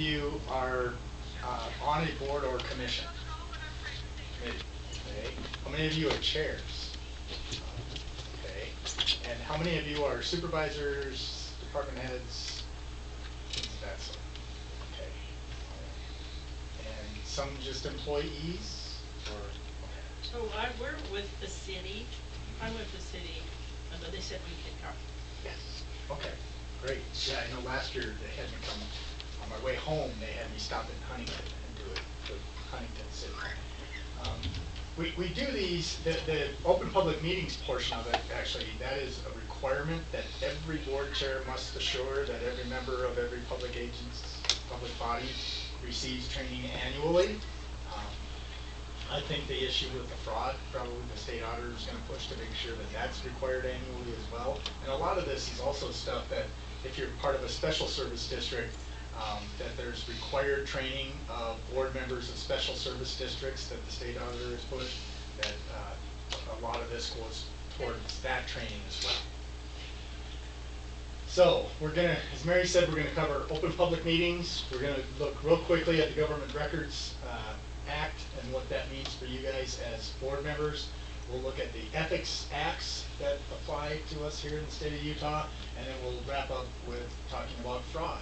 you are on a board or commission? Committee. Okay. How many of you are chairs? Okay. And how many of you are supervisors, department heads, things of that sort? Okay. And some just employees? Or, okay. So we're with the city. I'm with the city, but they said we could come. Yes. Okay. Great. Yeah, I know last year they had me come, on my way home, they had me stop in Huntington and do it for Huntington City. We do these, the open public meetings portion of it, actually, that is a requirement that every board chair must assure that every member of every public public body receives training annually. I think the issue with the fraud, probably the state auditor is going to push to make sure that that's required annually as well. And a lot of this is also stuff that if you're part of a special service district, that there's required training of board members of special service districts that the state auditor has pushed, that a lot of this goes towards that training as well. So we're going to, as Mary said, we're going to cover open public meetings. We're going to look real quickly at the Government Records Act and what that means for you guys as board members. We'll look at the ethics acts that apply to us here in the state of Utah, and then we'll wrap up with talking about fraud.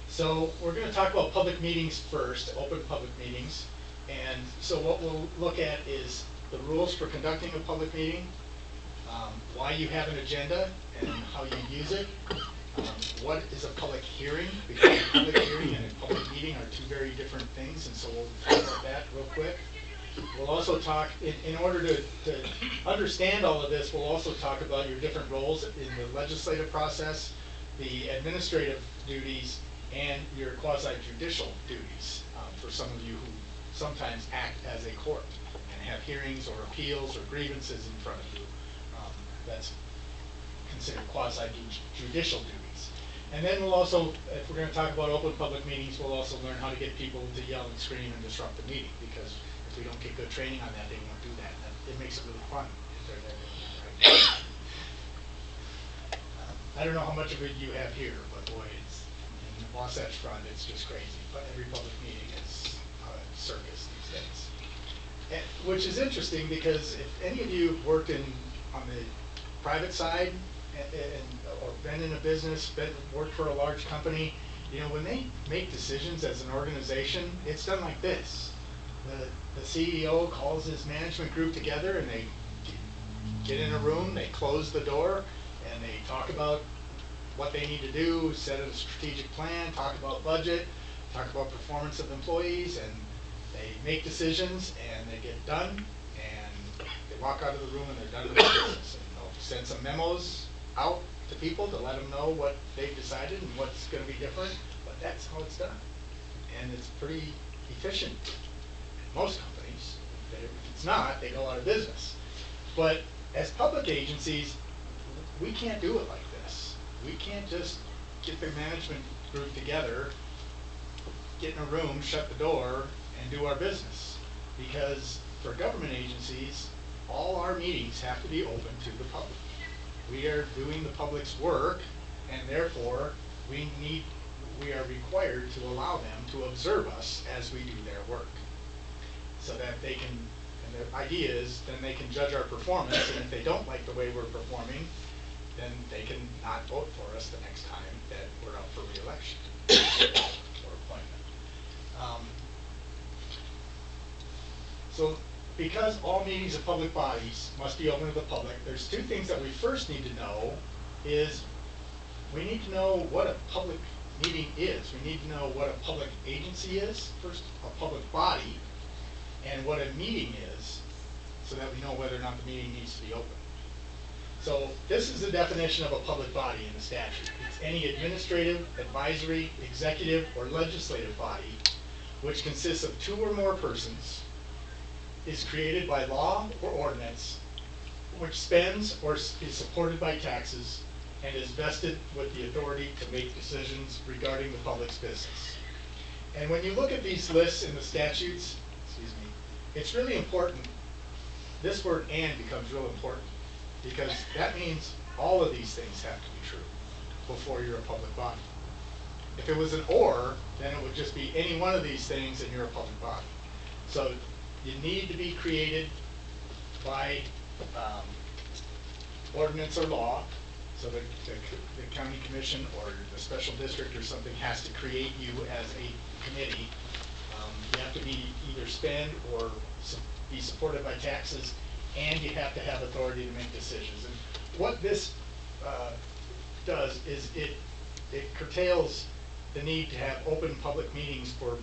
So we're going to talk about public meetings first, open public meetings. And so what we'll look at is the rules for conducting a public meeting, why you have an agenda and how you use it, what is a public hearing, because a public hearing and a public meeting are two very different things, and so we'll talk about that real quick. We'll also talk, in order to understand all of this, we'll also talk about your different roles in the legislative process, the administrative duties, and your quasi-judicial duties for some of you who sometimes act as a court and have hearings or appeals or grievances in front of you. That's considered quasi-judicial duties. And then we'll also, if we're going to talk about open public meetings, we'll also learn how to get people to yell and scream and disrupt the meeting, because if we don't get good training on that, they won't do that. And it makes it really fun if they're there. Right? I don't know how much of it you have here, but boy, it's in the Wasatch Front, it's just crazy. But every public meeting is a circus these days. And, which is interesting, because if any of you have worked on the private side or been in a business, worked for a large company, you know, when they make decisions as an organization, it's done like this. The CEO calls his management group together, and they get in a room, they close the door, and they talk about what they need to do, set a strategic plan, talk about budget, talk about performance of employees, and they make decisions, and they get done, and they walk out of the room, and they're done with their business. And they'll send some memos out to people to let them know what they've decided and what's going to be different, but that's how it's done. And it's pretty efficient. Most companies, if it's not, they go out of business. But as public agencies, we can't do it like this. We can't just get the management group together, get in a room, shut the door, and do our business. Because for government agencies, all our meetings have to be open to the public. We are doing the public's work, and therefore we are required to allow them to observe us as we do their work. So that they can, and the idea is, then they can judge our performance, and if they don't like the way we're performing, then they can not vote for us the next time that we're up for re-election or appointment. So because all meetings of public bodies must be open to the public, there's two things that we first need to know is we need to know what a public meeting is. We need to know what a public agency is, first a public body, and what a meeting is, so that we know whether or not the meeting needs to be open. So this is the definition of a public body in the statute. It's any administrative, advisory, executive, or legislative body which consists of two or more persons, is created by law or ordinance, which spends or is supported by taxes, and is vested with the authority to make decisions regarding the public's business. And when you look at these lists in the statutes, it's really important. This word "and" becomes real important, because that means all of these things have to be true before you're a public body. If it was an or, then it would just be any one of these things and you're a public body. So you need to be created by ordinance or law. So the county commission or the special district or something has to create you as a committee. You have to be either spend or be supported by taxes, and you have to have authority to make decisions. And what this does is it curtails the need to have open public meetings for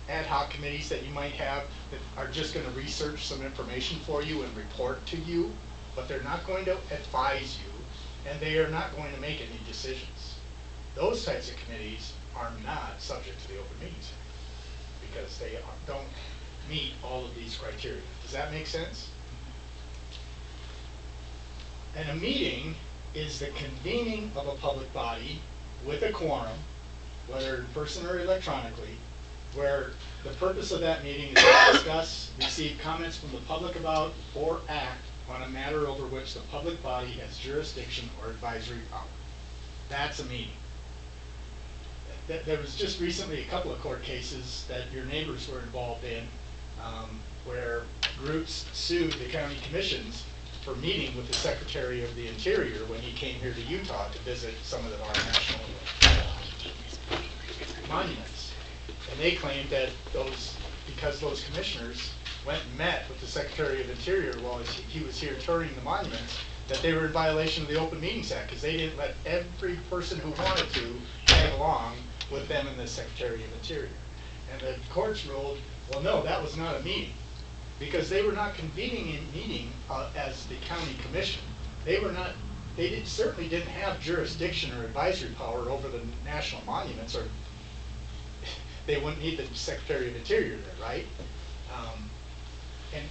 ad hoc committees that you might have that are just going to research some information for you and report to you, but they're not going to advise you, and they are not going to make any decisions. Those types of committees are not subject to the Open Meetings Act because they don't meet all of these criteria. Does that make sense? And a meeting is the convening of a public body with a quorum, whether in person or electronically, where the purpose of that meeting is to discuss, receive comments from the public about, or act on a matter over which the public body has jurisdiction or advisory power. That's a meeting. There was just recently a couple of court cases that your neighbors were involved in where groups sued the county commissions for meeting with the Secretary of the Interior when he came here to Utah to visit some of our national monuments. And they claimed that because those commissioners went and met with the Secretary of Interior while he was here touring the monuments, that they were in violation of the Open Meetings Act because they didn't let every person who wanted to tag along with them and the Secretary of Interior. And the courts ruled, well, no, that was not a meeting because they were not convening a meeting as the county commission. They certainly didn't have jurisdiction or advisory power over the national monuments, or they wouldn't need the Secretary of Interior there, right?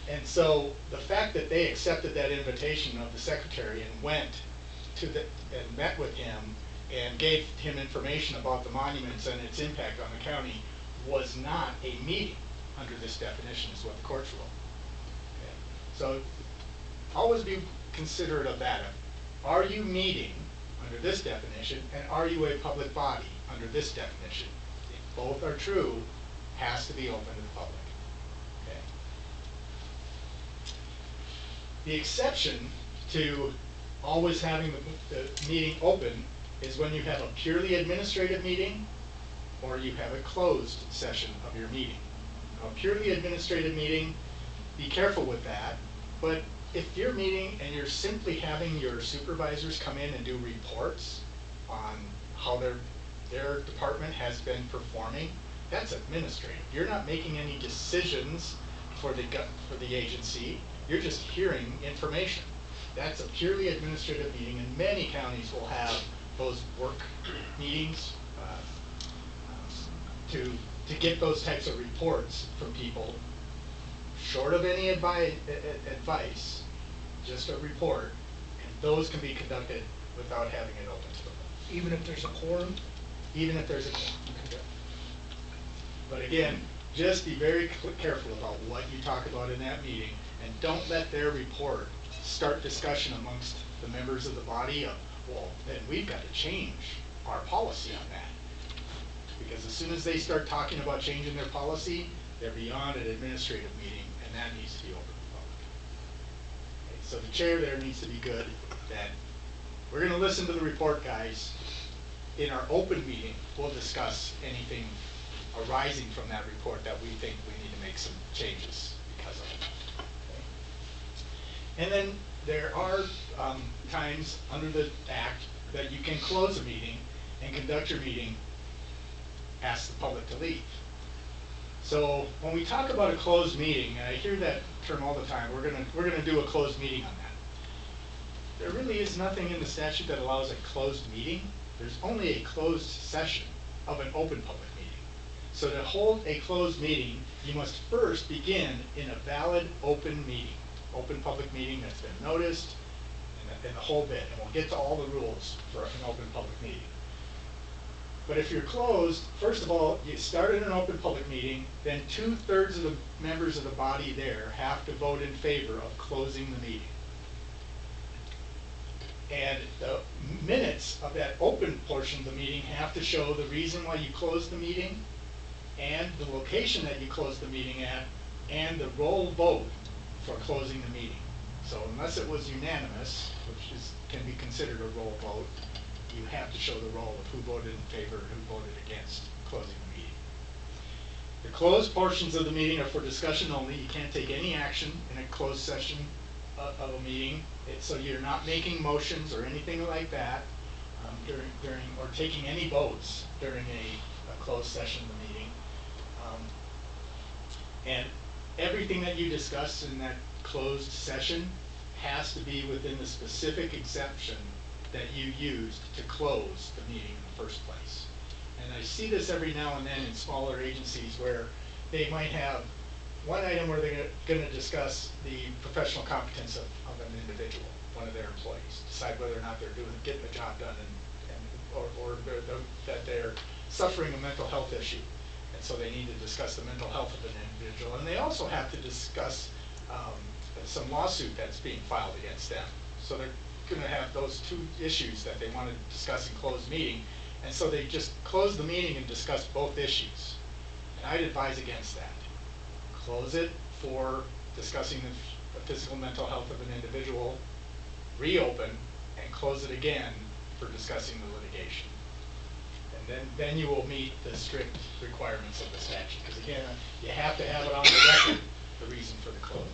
And so the fact that they accepted that invitation of the Secretary and went to and met with him and gave him information about the monuments and its impact on the county was not a meeting under this definition, is what the courts ruled. Okay. So always be considerate of that. Are you meeting under this definition, and are you a public body under this definition? If both are true, has to be open to the public. Okay. The exception to always having the meeting open is when you have a purely administrative meeting or you have a closed session of your meeting. A purely administrative meeting, be careful with that, but if you're meeting and you're simply having your supervisors come in and do reports on how their department has been performing, that's administrative. You're not making any decisions for the agency. You're just hearing information. That's a purely administrative meeting, and many counties will have those work meetings to get those types of reports from people, short of any advice, just a report, and those can be conducted without having it open to the public. Even if there's a quorum? Even if there's a quorum. Okay. But again, just be very careful about what you talk about in that meeting, and don't let their report start discussion amongst the members of the body of, well, then we've got to change our policy on that. Because as soon as they start talking about changing their policy, they're beyond an administrative meeting, and that needs to be open to the public. Okay, so the chair there needs to be good that we're going to listen to the report, guys. In our open meeting, we'll discuss anything arising from that report that we think we need to make some changes because of it. Okay. And then there are times under the Act that you can close a meeting and conduct your meeting, ask the public to leave. So when we talk about a closed meeting, and I hear that term all the time, we're gonna do a closed meeting on that. There really is nothing in the statute that allows a closed meeting. There's only a closed session of an open public meeting. So to hold a closed meeting, you must first begin in a valid open meeting, open public meeting that's been noticed, and the whole bit. And we'll get to all the rules for an open public meeting. But if you're closed, first of all, you started an open public meeting, then 2/3 of the members of the body there have to vote in favor of closing the meeting. And the minutes of that open portion of the meeting have to show the reason why you closed the meeting and the location that you closed the meeting at and the roll vote for closing the meeting. So unless it was unanimous, which can be considered a roll vote, you have to show the roll of who voted in favor and who voted against closing the meeting. The closed portions of the meeting are for discussion only. You can't take any action in a closed session of a meeting. So you're not making motions or anything like that during or taking any votes during a closed session of the meeting. And everything that you discuss in that closed session has to be within the specific exception that you used to close the meeting in the first place. And I see this every now and then in smaller agencies where they might have one item where they're going to discuss the professional competence of an individual, one of their employees, decide whether or not they're getting the job done, or that they're suffering a mental health issue. And so they need to discuss the mental health of an individual. And they also have to discuss some lawsuit that's being filed against them. So they're going to have those two issues that they want to discuss in closed meeting. And so they just close the meeting and discuss both issues. And I'd advise against that. Close it for discussing the physical mental health of an individual, reopen, and close it again for discussing the litigation. And then you will meet the strict requirements of the statute. Because again, you have to have it on the record, the reason for the closing.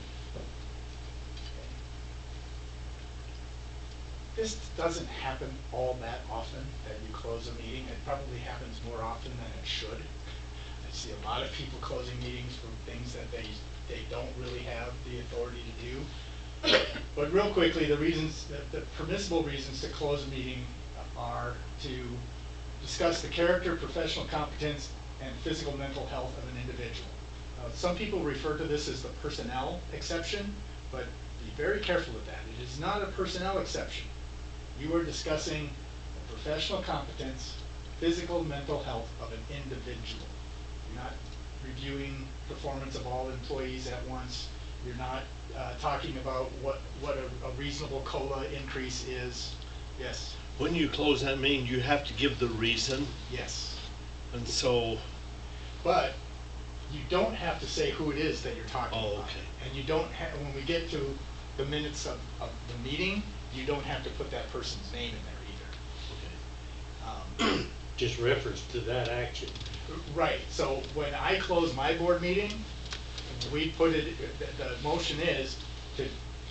This doesn't happen all that often that you close a meeting. It probably happens more often than it should. I see a lot of people closing meetings for things that they don't really have the authority to do. But real quickly, the permissible reasons to close a meeting are to discuss the character, professional competence, and physical mental health of an individual. Some people refer to this as the personnel exception, but be very careful with that. It is not a personnel exception. You are discussing the professional competence, physical mental health of an individual. You're not reviewing performance of all employees at once. You're not talking about what a reasonable COLA increase is. Yes? When you close that meeting, you have to give the reason. Yes. And so... But you don't have to say who it is that you're talking about. Okay. And you don't have, when we get to the minutes of the meeting, you don't have to put that person's name in there either. Okay. Just reference to that action. Right, so when I close my board meeting, we put it, the motion is to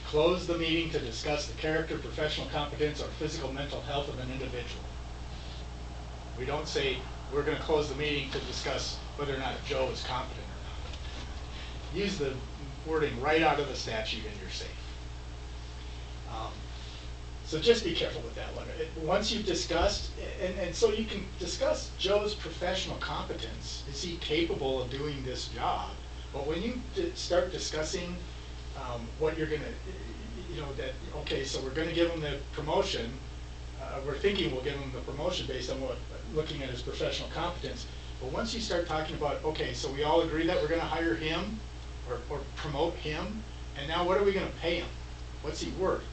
close the meeting to discuss the character, professional competence, or physical mental health of an individual. We don't say we're going to close the meeting to discuss whether or not Joe is competent or not. Use the wording right out of the statute and you're safe. So just be careful with that one. Once you've discussed, and so you can discuss Joe's professional competence. Is he capable of doing this job? But when you start discussing what you're going to, okay, so we're going to give him the promotion. We're thinking we'll give him the promotion based on looking at his professional competence. But once you start talking about, okay, so we all agree that we're going to hire him or promote him, and now what are we going to pay him? What's he worth?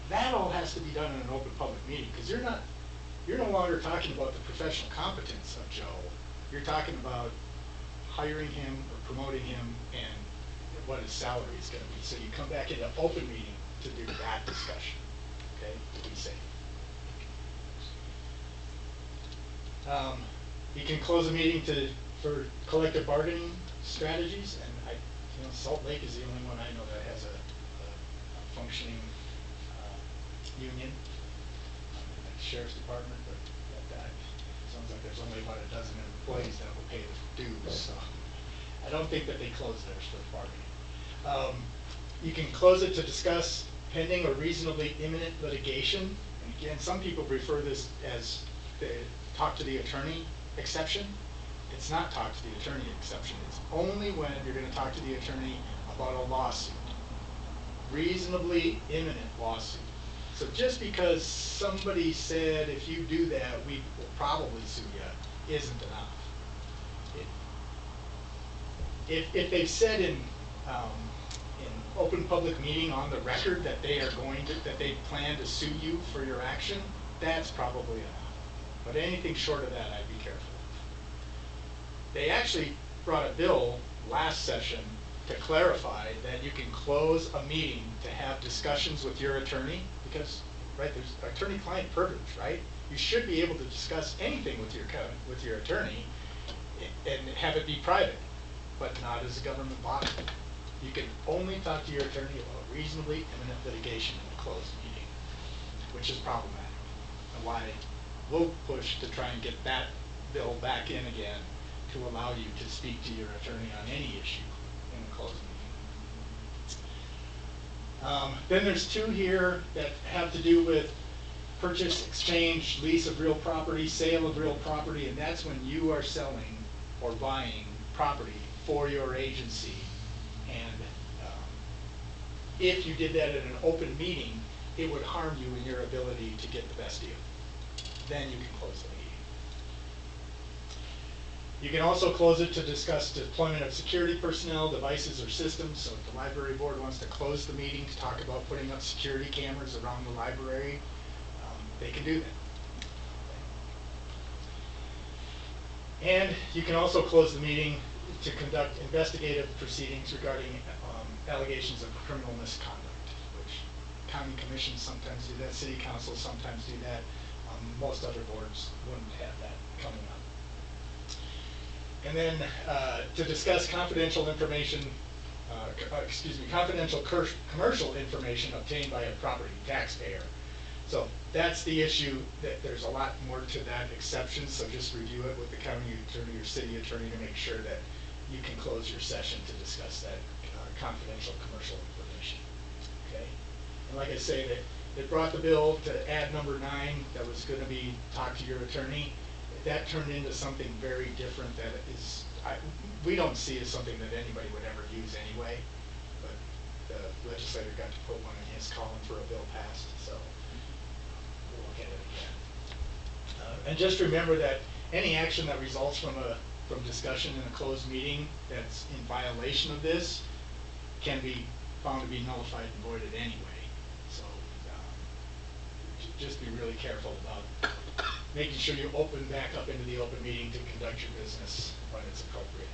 That all has to be done in an open public meeting, because you're no longer talking about the professional competence of Joe. You're talking about hiring him or promoting him and what his salary is going to be. So you come back into open meeting to do that discussion, okay, to be safe. You can close a meeting for collective bargaining strategies, and Salt Lake is the only one I know that has a functioning union, like sheriff's department, but that sounds like there's only about a dozen employees that will pay the dues. So I don't think that they close theirs for bargaining. You can close it to discuss pending or reasonably imminent litigation. And again, some people refer this as the talk to the attorney exception. It's not talk to the attorney exception. It's only when you're going to talk to the attorney about a lawsuit. Reasonably imminent lawsuit. So just because somebody said if you do that, we will probably sue you, isn't enough. If they've said in open public meeting on the record that they plan to sue you for your action, that's probably enough. But anything short of that, I'd be careful. They actually brought a bill last session to clarify that you can close a meeting to have discussions with your attorney, because, right, there's attorney-client privilege, right? You should be able to discuss anything with your attorney and have it be private, but not as a government body. You can only talk to your attorney about reasonably imminent litigation in a closed meeting, which is problematic, and why we'll push to try and get that bill back in again to allow you to speak to your attorney on any issue in a closed meeting. Then there's two here that have to do with purchase, exchange, lease of real property, sale of real property, and that's when you are selling or buying property for your agency. And if you did that in an open meeting, it would harm you in your ability to get the best deal. Then you can close the meeting. You can also close it to discuss deployment of security personnel, devices, or systems. So if the library board wants to close the meeting to talk about putting up security cameras around the library, they can do that. And you can also close the meeting to conduct investigative proceedings regarding allegations of criminal misconduct, which county commissions sometimes do that, city councils sometimes do that. Most other boards wouldn't have that coming up. And then to discuss confidential information, confidential commercial information obtained by a property taxpayer. So that's the issue. That there's a lot more to that exception, so just review it with the county attorney or city attorney to make sure that you can close your session to discuss that confidential commercial information. Okay? And like I say, they brought the bill to add number 9 that was going to be talk to your attorney. That turned into something very different that is, we don't see as something that anybody would ever use anyway, but the legislator got to put one in his column for a bill passed, so we'll look at it again. And just remember that any action that results from discussion in a closed meeting that's in violation of this can be found to be nullified and voided anyway. So just be really careful about making sure you open back up into the open meeting to conduct your business when it's appropriate.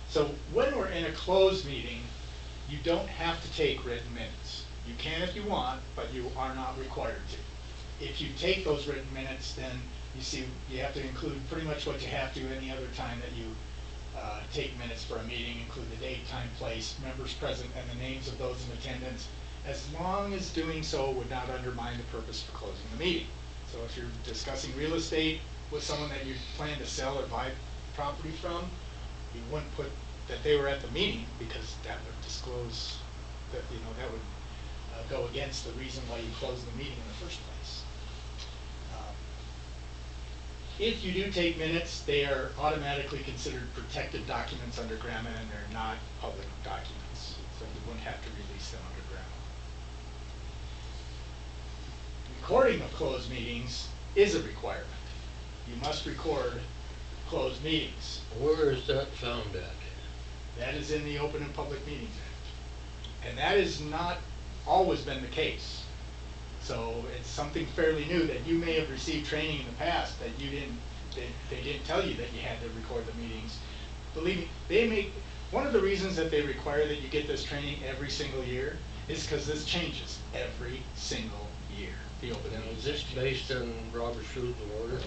So when we're in a closed meeting, you don't have to take written minutes. You can if you want, but you are not required to. If you take those written minutes, then you see you have to include pretty much what you have to any other time that you take minutes for a meeting, include the date, time, place, members present, and the names of those in attendance, as long as doing so would not undermine the purpose for closing the meeting. So if you're discussing real estate with someone that you plan to sell or buy property from, you wouldn't put that they were at the meeting, because that would disclose that, that would go against the reason why you closed the meeting in the first place. If you do take minutes, they are automatically considered protected documents under GRAMA, and they're not public documents, so you wouldn't have to release them under GRAMA. Recording of closed meetings is a requirement. You must record closed meetings. Where is that found at? That is in the Open and Public Meetings Act. And that has not always been the case. So it's something fairly new that you may have received training in the past that you didn't, they didn't tell you that you had to record the meetings. Believe me, one of the reasons that they require that you get this training every single year is because this changes every single year. The Open Now, Meetings is this Act based on Robert's Rules of Order,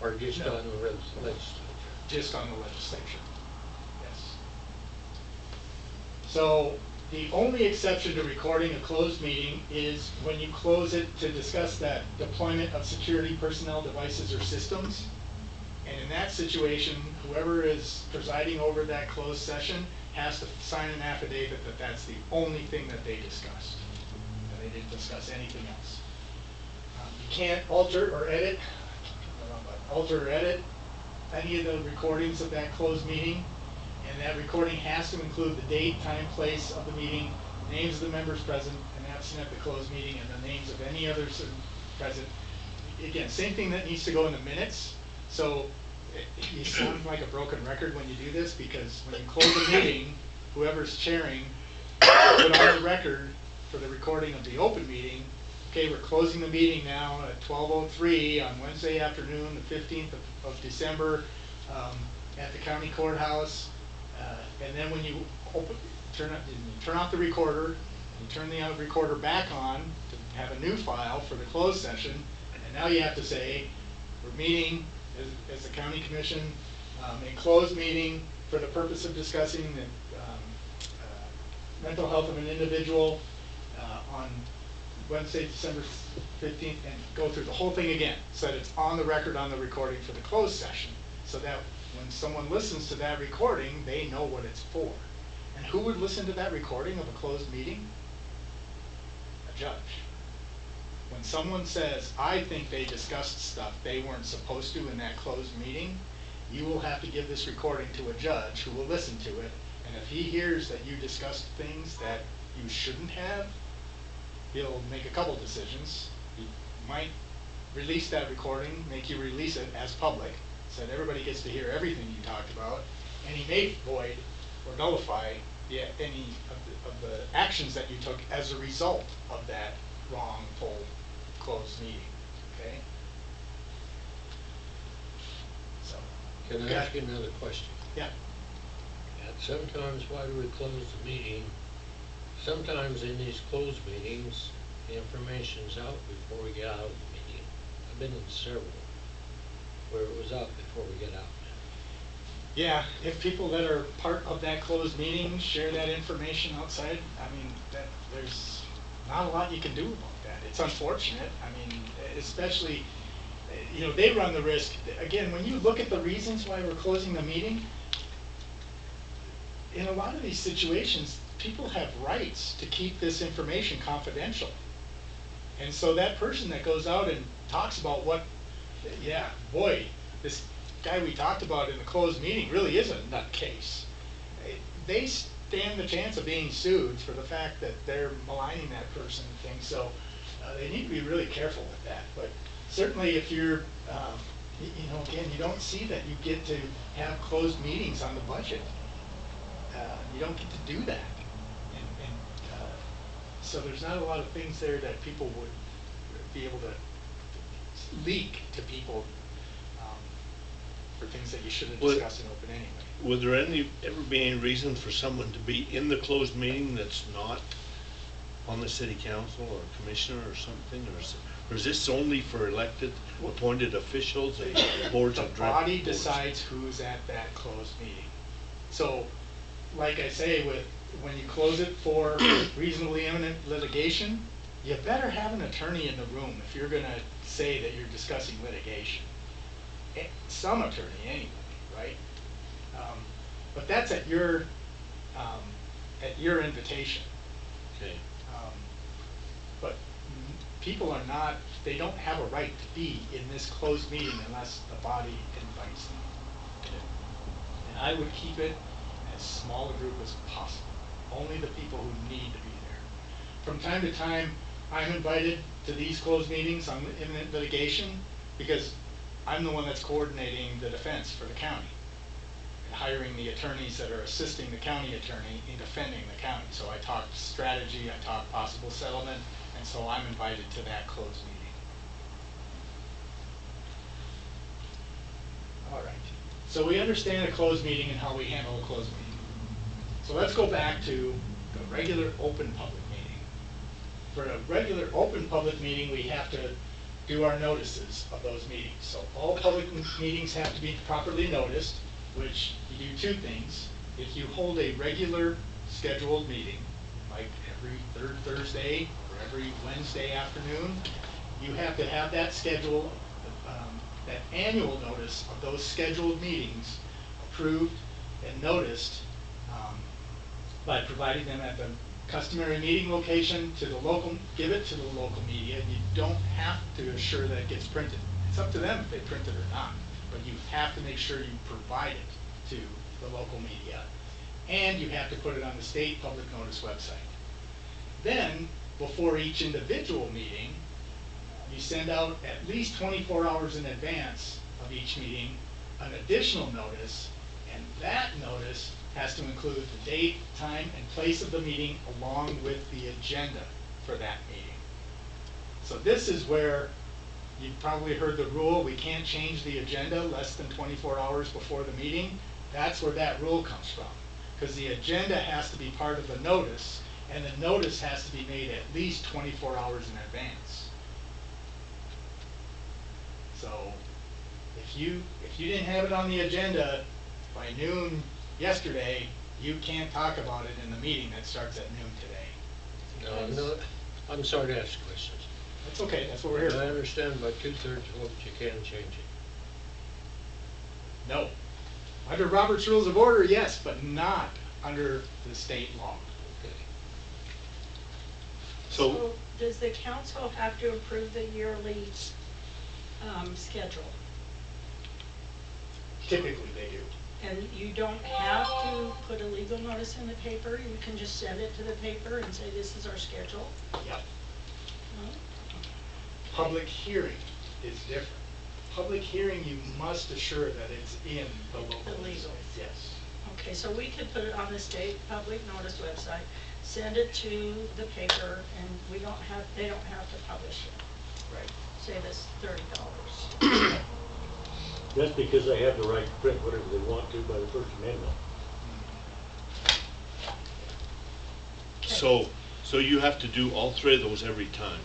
or just No. on the legislature? Just on the legislature, yes. So the only exception to recording a closed meeting is when you close it to discuss that deployment of security personnel, devices, or systems. And in that situation, whoever is presiding over that closed session has to sign an affidavit that that's the only thing that they discussed, and they didn't discuss anything else. You can't alter or edit any of the recordings of that closed meeting, and that recording has to include the date, time, place of the meeting, names of the members present and absent at the closed meeting, and the names of any others present. Again, same thing that needs to go in the minutes. So you sound like a broken record when you do this, because when you close the meeting, whoever's chairing put on the record for the recording of the open meeting okay, we're closing the meeting now at 12:03 on Wednesday afternoon, the 15th of December, at the county courthouse. And then when you turn off the recorder, you turn the recorder back on to have a new file for the closed session, and now you have to say, we're meeting as the county commission in closed meeting for the purpose of discussing the mental health of an individual on Wednesday, December 15th, and go through the whole thing again, so that it's on the record on the recording for the closed session, so that when someone listens to that recording, they know what it's for. And who would listen to that recording of a closed meeting? A judge. When someone says, I think they discussed stuff they weren't supposed to in that closed meeting, you will have to give this recording to a judge who will listen to it, and if he hears that you discussed things that you shouldn't have, he'll make a couple decisions. He might release that recording, make you release it as public, so that everybody gets to hear everything you talked about, and he may void or nullify any of the actions that you took as a result of that wrongful closed meeting, okay? So. Can I ask you another question? Yeah. Sometimes why do we close the meeting? Sometimes in these closed meetings, the information's out before we get out of the meeting. I've been in several where it was out before we get out. Yeah, if people that are part of that closed meeting share that information outside, I mean, there's not a lot you can do about that. It's unfortunate. I mean, especially, you know, they run the risk. Again, when you look at the reasons why we're closing the meeting, in a lot of these situations, people have rights to keep this information confidential. And so that person that goes out and talks about what, yeah, boy, this guy we talked about in the closed meeting really is a nutcase. They stand the chance of being sued for the fact that they're maligning that person and things. So they need to be really careful with that. But certainly if you're, you know, again, you don't see that you get to have closed meetings on the budget. You don't get to do that. And so there's not a lot of things there that people would be able to leak to people for things that you shouldn't discuss in open anyway. Would there ever be any reason for someone to be in the closed meeting that's not on the city council or commissioner or something, or is this only for elected, appointed officials, boards of directors? The body decides who's at that closed meeting. So, like I say, when you close it for reasonably imminent litigation, you better have an attorney in the room if you're going to say that you're discussing litigation. Some attorney anyway, right? But that's at your invitation. Okay. But people are not, they don't have a right to be in this closed meeting unless the body invites them. And I would keep it as small a group as possible. Only the people who need to be there. From time to time, I'm invited to these closed meetings on imminent litigation because I'm the one that's coordinating the defense for the county and hiring the attorneys that are assisting the county attorney in defending the county. So I talk strategy, I talk possible settlement, and so I'm invited to that closed meeting. All right. So we understand a closed meeting and how we handle a closed meeting. So let's go back to the regular open public meeting. For a regular open public meeting, we have to do our notices of those meetings. So all public meetings have to be properly noticed, which you do two things. If you hold a regular scheduled meeting, like every third Thursday or every Wednesday afternoon, you have to have that schedule, that annual notice of those scheduled meetings approved and noticed by providing them at the customary meeting location to the local, give it to the local media. You don't have to assure that it gets printed. It's up to them if they print it or not, but you have to make sure you provide it to the local media, and you have to put it on the state public notice website. Then, before each individual meeting, you send out at least 24 hours in advance of each meeting an additional notice, and that notice has to include the date, time, and place of the meeting along with the agenda for that meeting. So this is where you've probably heard the rule, we can't change the agenda less than 24 hours before the meeting. That's where that rule comes from. Because the agenda has to be part of the notice, and the notice has to be made at least 24 hours in advance. So if you didn't have it on the agenda by noon yesterday, you can't talk about it in the meeting that starts at noon today. No, I'm sorry to ask questions. That's okay, that's what we're here I for. understand by 2/3 vote you can change it. No. Under Robert's Rules of Order, yes, but not under the state law. Okay. So, does the council have to approve the yearly schedule? Typically, they do. And you don't have to put a legal notice in the paper, you can just send it to the paper and say, this is our schedule? Yep. No? Public hearing is different. Public hearing, you must assure that it's in the local. The legal. newspaper. Yes. Okay, so we could put it on the state public notice website, send it to the paper, and they don't have to publish it. Right. Save us $30. That's because they have the right to print whatever they want to by the First Amendment. so you have to do all three of those every time?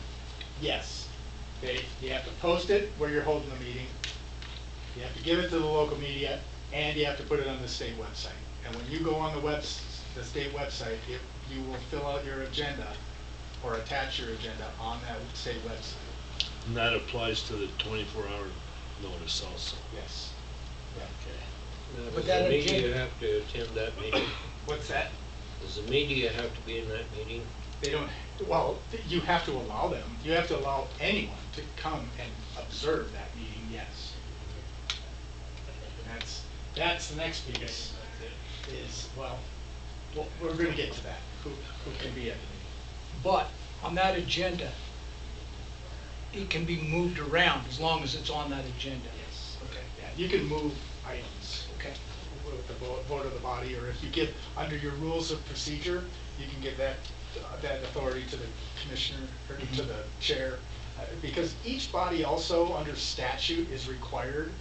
Yes. You have to post it where you're holding the meeting, you have to give it to the local media, and you have to put it on the state website. And when you go on the state website, you will fill out your agenda or attach your agenda on that state website. And that applies to the 24-hour notice also? Yes. Yeah. Okay. Now, But does that the media agenda- have to attend that meeting? What's that? Does the media have to be in that meeting? They don't, well, you have to allow them. You have to allow anyone to come and observe that meeting, yes. And that's the next piece is, well, we're gonna get to that, who can be at the meeting. But on that agenda, it can be moved around as long as it's on that agenda. Yes. Okay. Yeah, you can move items Okay. with the vote of the body, or if you give, under your rules of procedure, you can give that authority to the commissioner, or to the chair. Because each body also, under statute, is required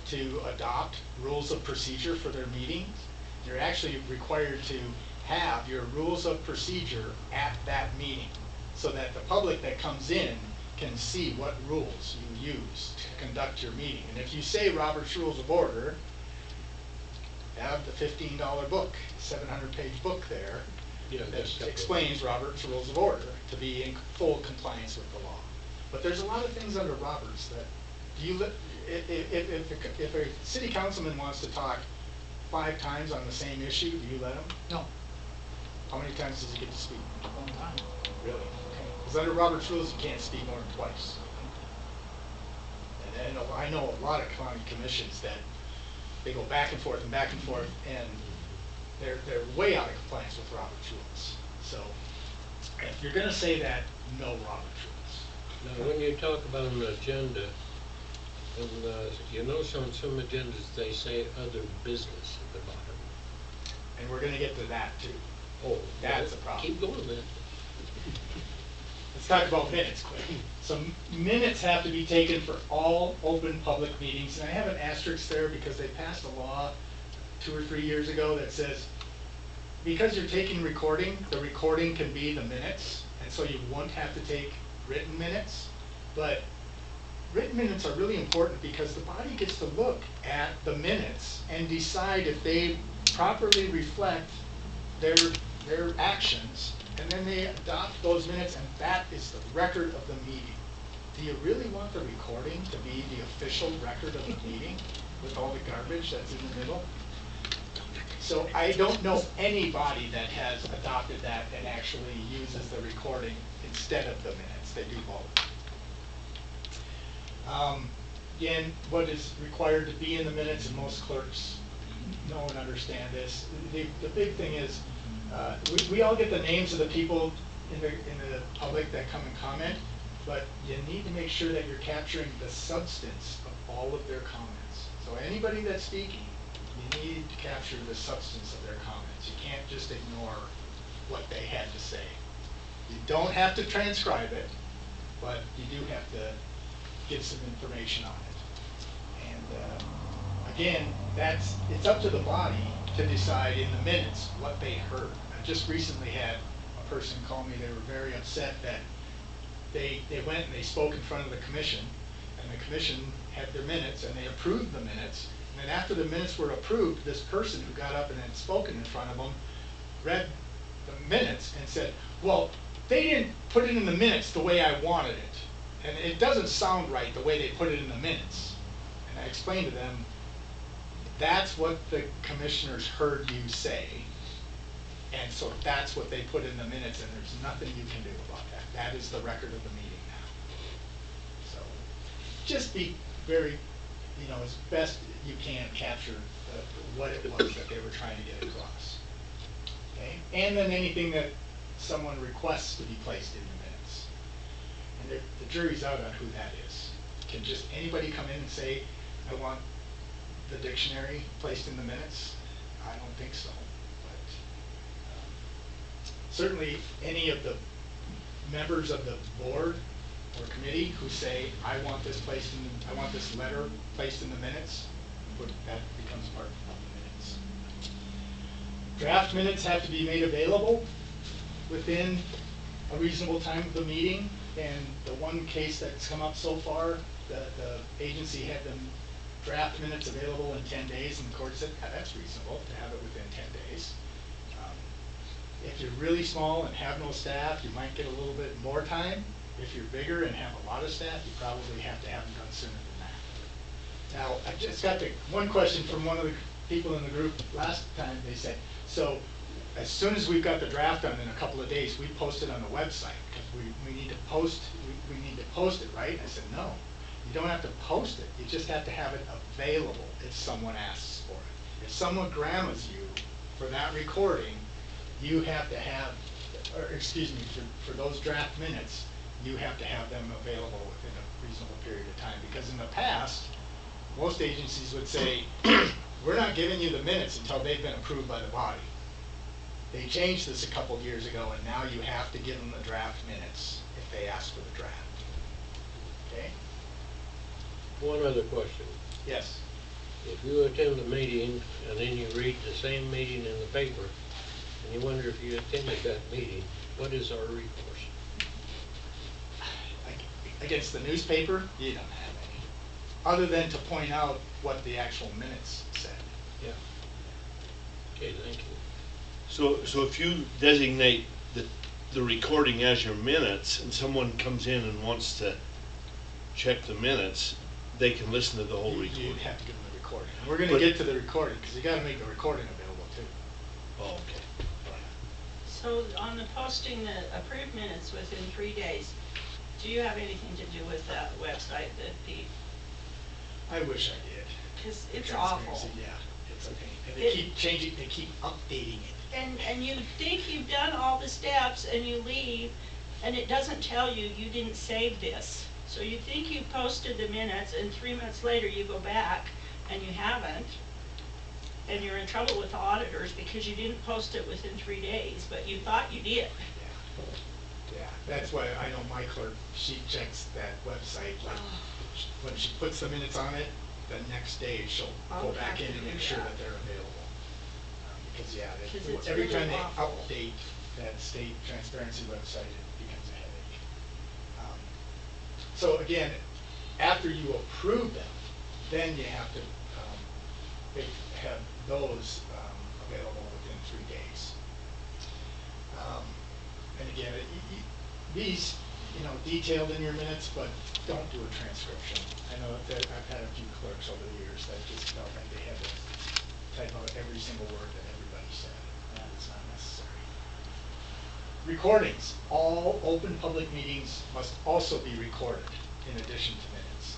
to adopt rules of procedure for their meetings. You're actually required to have your rules of procedure at that meeting, so that the public that comes in can see what rules you use to conduct your meeting. And if you say Robert's Rules of Order, have the $15 book, 700-page book there, Yeah, that that's separate. explains Robert's Rules of Order to be in full compliance with the law. But there's a lot of things under Roberts that, if a city councilman wants to talk 5 times on the same issue, do you let him? No, How many times does he get to speak? one time. Really? Because under Robert's rules, you can't speak more than twice. And I know a lot of county commissions that they go back and forth, and they're way out of compliance with Robert's rules. So if you're gonna say that, no Robert's rules. Now, when you talk about an agenda, and you notice on some agendas, they say other business at the bottom. And we're gonna get to that too. Oh, That's well, a problem. Keep going then. Let's talk about minutes quick. So minutes have to be taken for all open public meetings, and I have an asterisk there because they passed a law 2 or 3 years ago that says, because you're taking recording, the recording can be the minutes, and so you won't have to take written minutes. But written minutes are really important because the body gets to look at the minutes and decide if they properly reflect their actions, and then they adopt those minutes, and that is the record of the meeting. Do you really want the recording to be the official record of the meeting with all the garbage that's in the middle? So I don't know anybody that has adopted that and actually uses the recording instead of the minutes. They do both. Again, what is required to be in the minutes, and most clerks know and understand this. The big thing is, we all get the names of the people in the public that come and comment, but you need to make sure that you're capturing the substance of all of their comments. So anybody that's speaking, you need to capture the substance of their comments. You can't just ignore what they had to say. You don't have to transcribe it, but you do have to give some information on it. And again, it's up to the body to decide in the minutes what they heard. I just recently had a person call me, they were very upset that they went and they spoke in front of the commission, and the commission had their minutes, and they approved the minutes. And then after the minutes were approved, this person who got up and had spoken in front of them read the minutes and said, well, they didn't put it in the minutes the way I wanted it. And it doesn't sound right the way they put it in the minutes. And I explained to them, that's what the commissioners heard you say. And so that's what they put in the minutes, and there's nothing you can do about that. That is the record of the meeting now. So just be very, as best you can capture what it was that they were trying to get across. Okay? And then anything that someone requests to be placed in the minutes. And the jury's out on who that is. Can just anybody come in and say, I want the dictionary placed in the minutes? I don't think so. Certainly, any of the members of the board or committee who say, I want this letter placed in the minutes, that becomes part of the minutes. Draft minutes have to be made available within a reasonable time of the meeting. And the one case that's come up so far, the agency had them draft minutes available in 10 days, and the court said, yeah, that's reasonable to have it within 10 days. If you're really small and have no staff, you might get a little bit more time. If you're bigger and have a lot of staff, you probably have to have them done sooner than that. Now, I just got one question from one of the people in the group last time. They said, so as soon as we've got the draft done in a couple of days, we post it on the website because we need to post it, right? I said, no, you don't have to post it. You just have to have it available if someone asks for it. If someone GRAMAs you for that recording, you have to have, or excuse me, for those draft minutes, you have to have them available within a reasonable period of time. Because in the past, most agencies would say, we're not giving you the minutes until they've been approved by the body. They changed this a couple years ago, and now you have to give them the draft minutes if they ask for the draft. Okay? One other question. Yes. If you attend the meeting and then you read the same meeting in the paper, and you wonder if you attended that meeting, what is our recourse? Against the newspaper, you don't have any. Other than to point out what the actual minutes said. Yeah. Okay, thank you. So if you designate the recording as your minutes, and someone comes in and wants to check the minutes, they can listen to the whole recording. You'd have to give them the recording. And we're going to get to the recording, because you got to make the recording available too. Oh, okay. So on the posting the approved minutes within 3 days, do you have anything to do with that website that the? I wish I did. Because it's Transparency, awful. Yeah, it's a pain. And they keep changing, they keep updating it. And you think you've done all the steps and you leave and it doesn't tell you you didn't save this. So you think you posted the minutes and 3 minutes later you go back and you haven't. And you're in trouble with the auditors because you didn't post it within 3 days, but you thought you did. Yeah, that's why I know my clerk, she checks that website, like, when she puts the minutes on it, the next day she'll go back in and make sure that they're available. Because, yeah, 'Cause it's every really time they awful. update that state transparency website, it becomes a headache. So again, after you approve them, then you have to have those available within 3 days. And again, these, detailed in your minutes, but don't do a transcription. I know that I've had a few clerks over the years that just felt like they had to type out every single word that everybody said. That's not necessary. Recordings. All open public meetings must also be recorded in addition to minutes.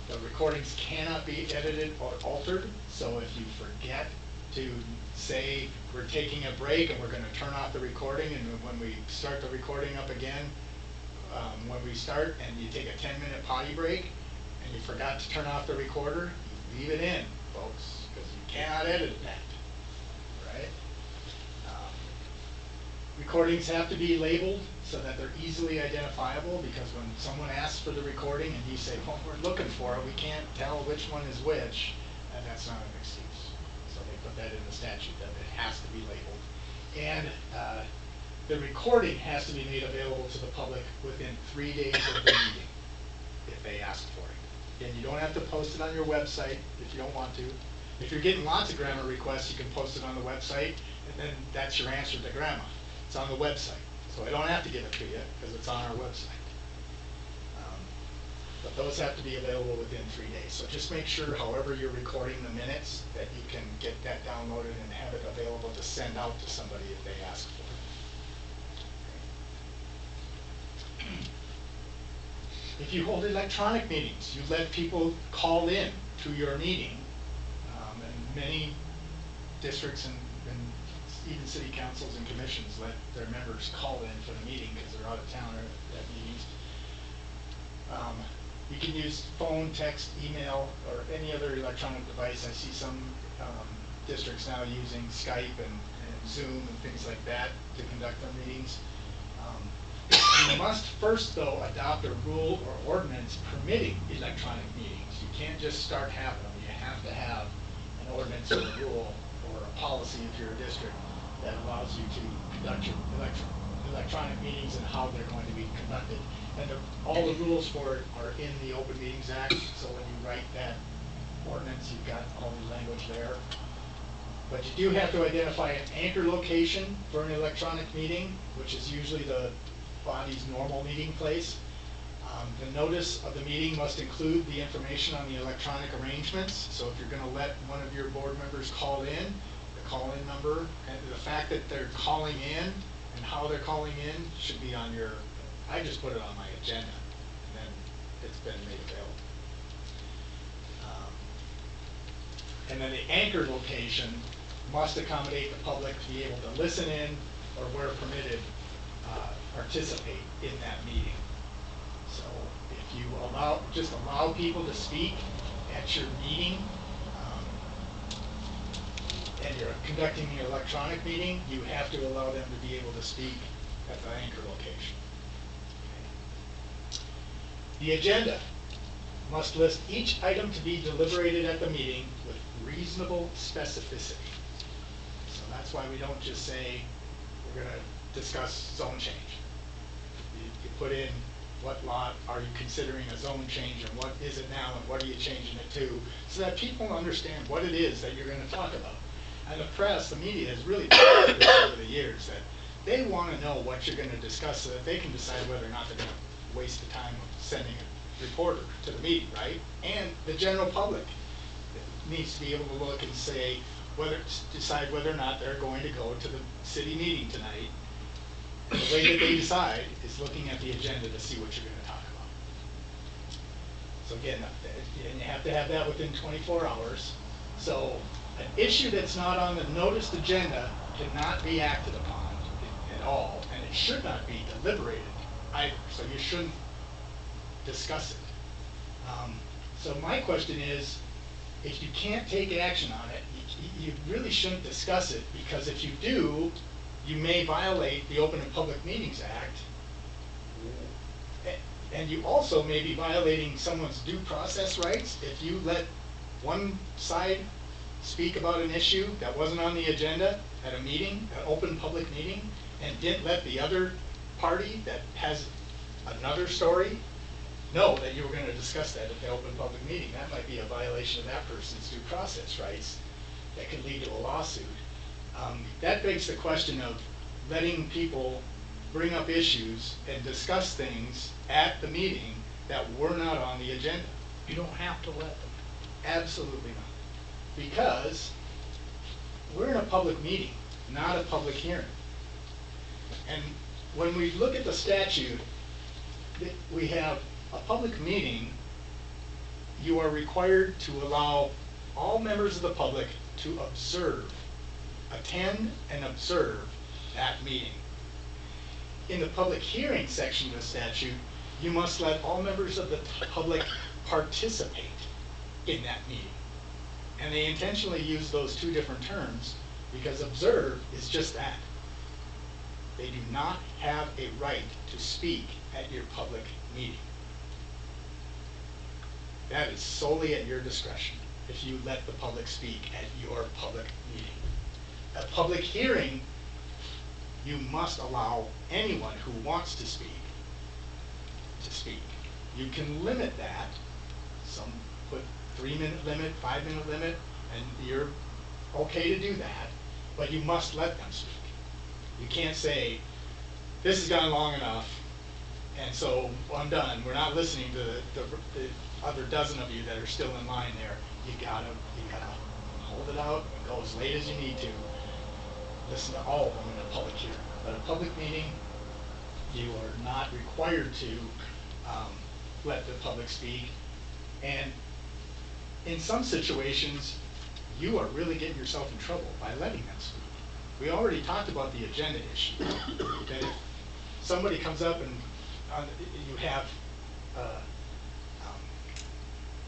The recordings cannot be edited or altered, so if you forget to say we're taking a break and we're going to turn off the recording, and when we start the recording up again, when we start and you take a 10-minute potty break and you forgot to turn off the recorder, you leave it in, folks, because you cannot edit that, right? recordings have to be labeled so that they're easily identifiable, because when someone asks for the recording and you say, well, we're looking for it, we can't tell which one is which, and that's not an excuse. So they put that in the statute, that it has to be labeled. And the recording has to be made available to the public within 3 days of the meeting, if they ask for it. And you don't have to post it on your website if you don't want to. If you're getting lots of GRAMA requests, you can post it on the website, and then that's your answer to GRAMA. It's on the website. So I don't have to give it to you, because it's on our website. But those have to be available within 3 days. So just make sure, however you're recording the minutes, that you can get that downloaded and have it available to send out to somebody if they ask for it. If you hold electronic meetings, you let people call in to your meeting. And many districts and even city councils and commissions let their members call in for the meeting because they're out of town or at meetings. You can use phone, text, email, or any other electronic device. I see some districts now using Skype and Zoom and things like that to conduct their meetings. You must first, though, adopt a rule or ordinance permitting electronic meetings. You can't just start having them. You have to have an ordinance or a rule or a policy if you're a district that allows you to conduct your electronic meetings and how they're going to be conducted. And all the rules for it are in the Open Meetings Act, so when you write that ordinance, you've got all the language there. But you do have to identify an anchor location for an electronic meeting, which is usually the body's normal meeting place. The notice of the meeting must include the information on the electronic arrangements. So if you're going to let one of your board members call in, the call-in number, and the fact that they're calling in and how they're calling in should be on your, I just put it on my agenda, and then it's been made available. And then the anchor location must accommodate the public to be able to listen in, or where permitted, participate in that meeting. So if you just allow people to speak at your meeting, and you're conducting the electronic meeting, you have to allow them to be able to speak at the anchor location. Okay. The agenda must list each item to be deliberated at the meeting with reasonable specificity. So that's why we don't just say we're going to discuss zone change. You put in what lot are you considering a zone change, and what is it now, and what are you changing it to, so that people understand what it is that you're going to talk about. And the press, the media, has really done this over the years, that they want to know what you're going to discuss so that they can decide whether or not they're going to waste the time of sending a reporter to the meeting, right? And the general public needs to be able to look and say, decide whether or not they're going to go to the city meeting tonight. And the way that they decide is looking at the agenda to see what you're going to talk about. So again, and you have to have that within 24 hours. So an issue that's not on the noticed agenda cannot be acted upon at all, and it should not be deliberated either. So you shouldn't discuss it. So my question is, if you can't take action on it, you really shouldn't discuss it, because if you do, you may violate the Open and Public Meetings Act, and you also may be violating someone's due process rights if you let one side speak about an issue that wasn't on the agenda at a meeting, an open public meeting, and didn't let the other party that has another story know that you were going to discuss that at the open public meeting. That might be a violation of that person's due process rights that could lead to a lawsuit. That begs the question of letting people bring up issues and discuss things at the meeting that were not on the agenda. You don't have to let them. Absolutely not. Because we're in a public meeting, not a public hearing. And when we look at the statute, we have a public meeting. You are required to allow all members of the public to attend and observe that meeting. In the public hearing section of the statute, you must let all members of the public participate in that meeting. And they intentionally use those two different terms because observe is just that. They do not have a right to speak at your public meeting. That is solely at your discretion if you let the public speak at your public meeting. A public hearing, you must allow anyone who wants to speak to speak. You can limit that. Some put 3-minute limit, 5-minute limit, and you're okay to do that, but you must let them speak. You can't say, this has gone long enough, and so I'm done. We're not listening to the other dozen of you that are still in line there. You gotta hold it out and go as late as you need to. Listen to all of them in a public hearing. But a public meeting, you are not required to let the public speak. And in some situations, you are really getting yourself in trouble by letting them speak. We already talked about the agenda issue. That if somebody comes up and you have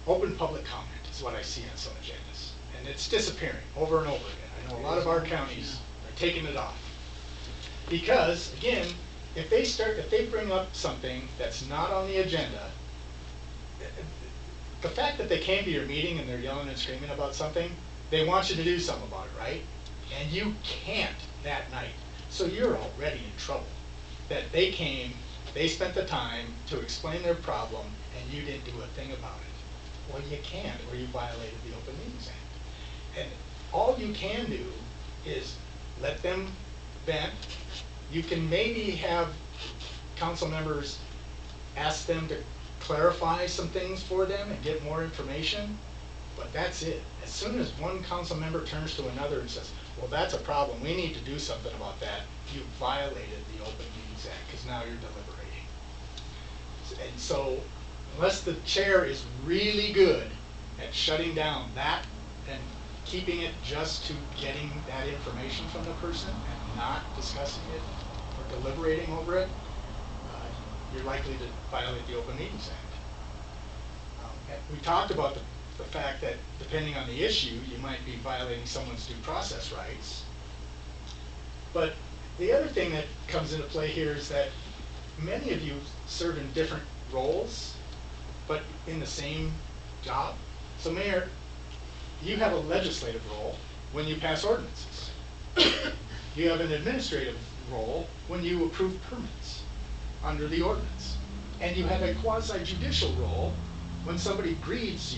open public comment is what I see on some agendas. And it's disappearing over and over again. I know a lot of our counties are taking it off. Because, again, if they bring up something that's not on the agenda, the fact that they came to your meeting and they're yelling and screaming about something, they want you to do something about it, right? And you can't that night. So you're already in trouble. That they came, they spent the time to explain their problem, and you didn't do a thing about it. Well, you can't, or you violated the Open Meetings Act. And all you can do is let them vent. You can maybe have council members ask them to clarify some things for them and get more information, but that's it. As soon as one council member turns to another and says, well, that's a problem, we need to do something about that, you violated the Open Meetings Act, because now you're deliberating. And so, unless the chair is really good at shutting down that and keeping it just to getting that information from the person and not discussing it or deliberating over it, you're likely to violate the Open Meetings Act. We talked about the fact that depending on the issue, you might be violating someone's due process rights. But the other thing that comes into play here is that many of you serve in different roles, but in the same job. So Mayor, you have a legislative role when you pass ordinances. You have an administrative role when you approve permits under the ordinance. And you have a quasi-judicial role when somebody grieves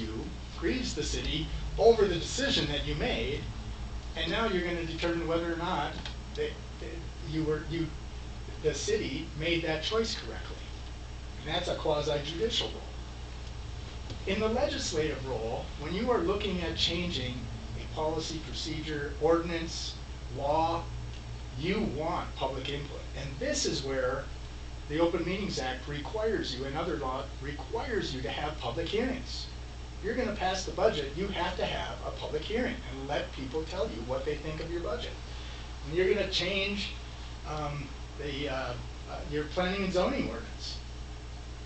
the city over the decision that you made, and now you're going to determine whether or not the city made that choice correctly. And that's a quasi-judicial role. In the legislative role, when you are looking at changing a policy, procedure, ordinance, law, you want public input. And this is where the Open Meetings Act requires you, and other law requires you to have public hearings. If you're going to pass the budget, you have to have a public hearing and let people tell you what they think of your budget. When you're going to change your planning and zoning ordinance,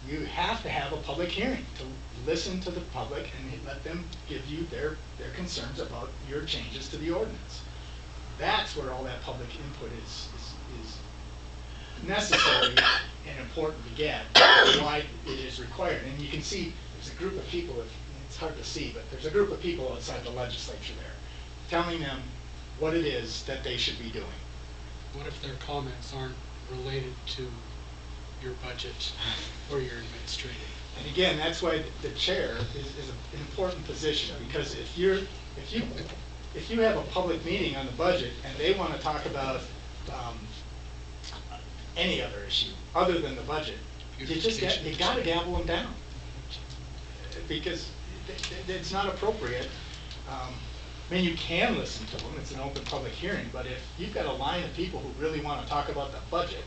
you have to have a public hearing to listen to the public and let them give you their concerns about your changes to the ordinance. That's where all that public input is necessary and important to get, why it is required. And you can see there's a group of people, it's hard to see, but there's a group of people outside the legislature there telling them what it is that they should be doing. What if their comments aren't related to your budget or your administrative? And again, that's why the chair is an important position, because if you have a public meeting on the budget and they want to talk about any other issue other than the budget, you got to gavel them down, because it's not appropriate. I mean, you can listen to them; it's an open public hearing. But if you've got a line of people who really want to talk about the budget,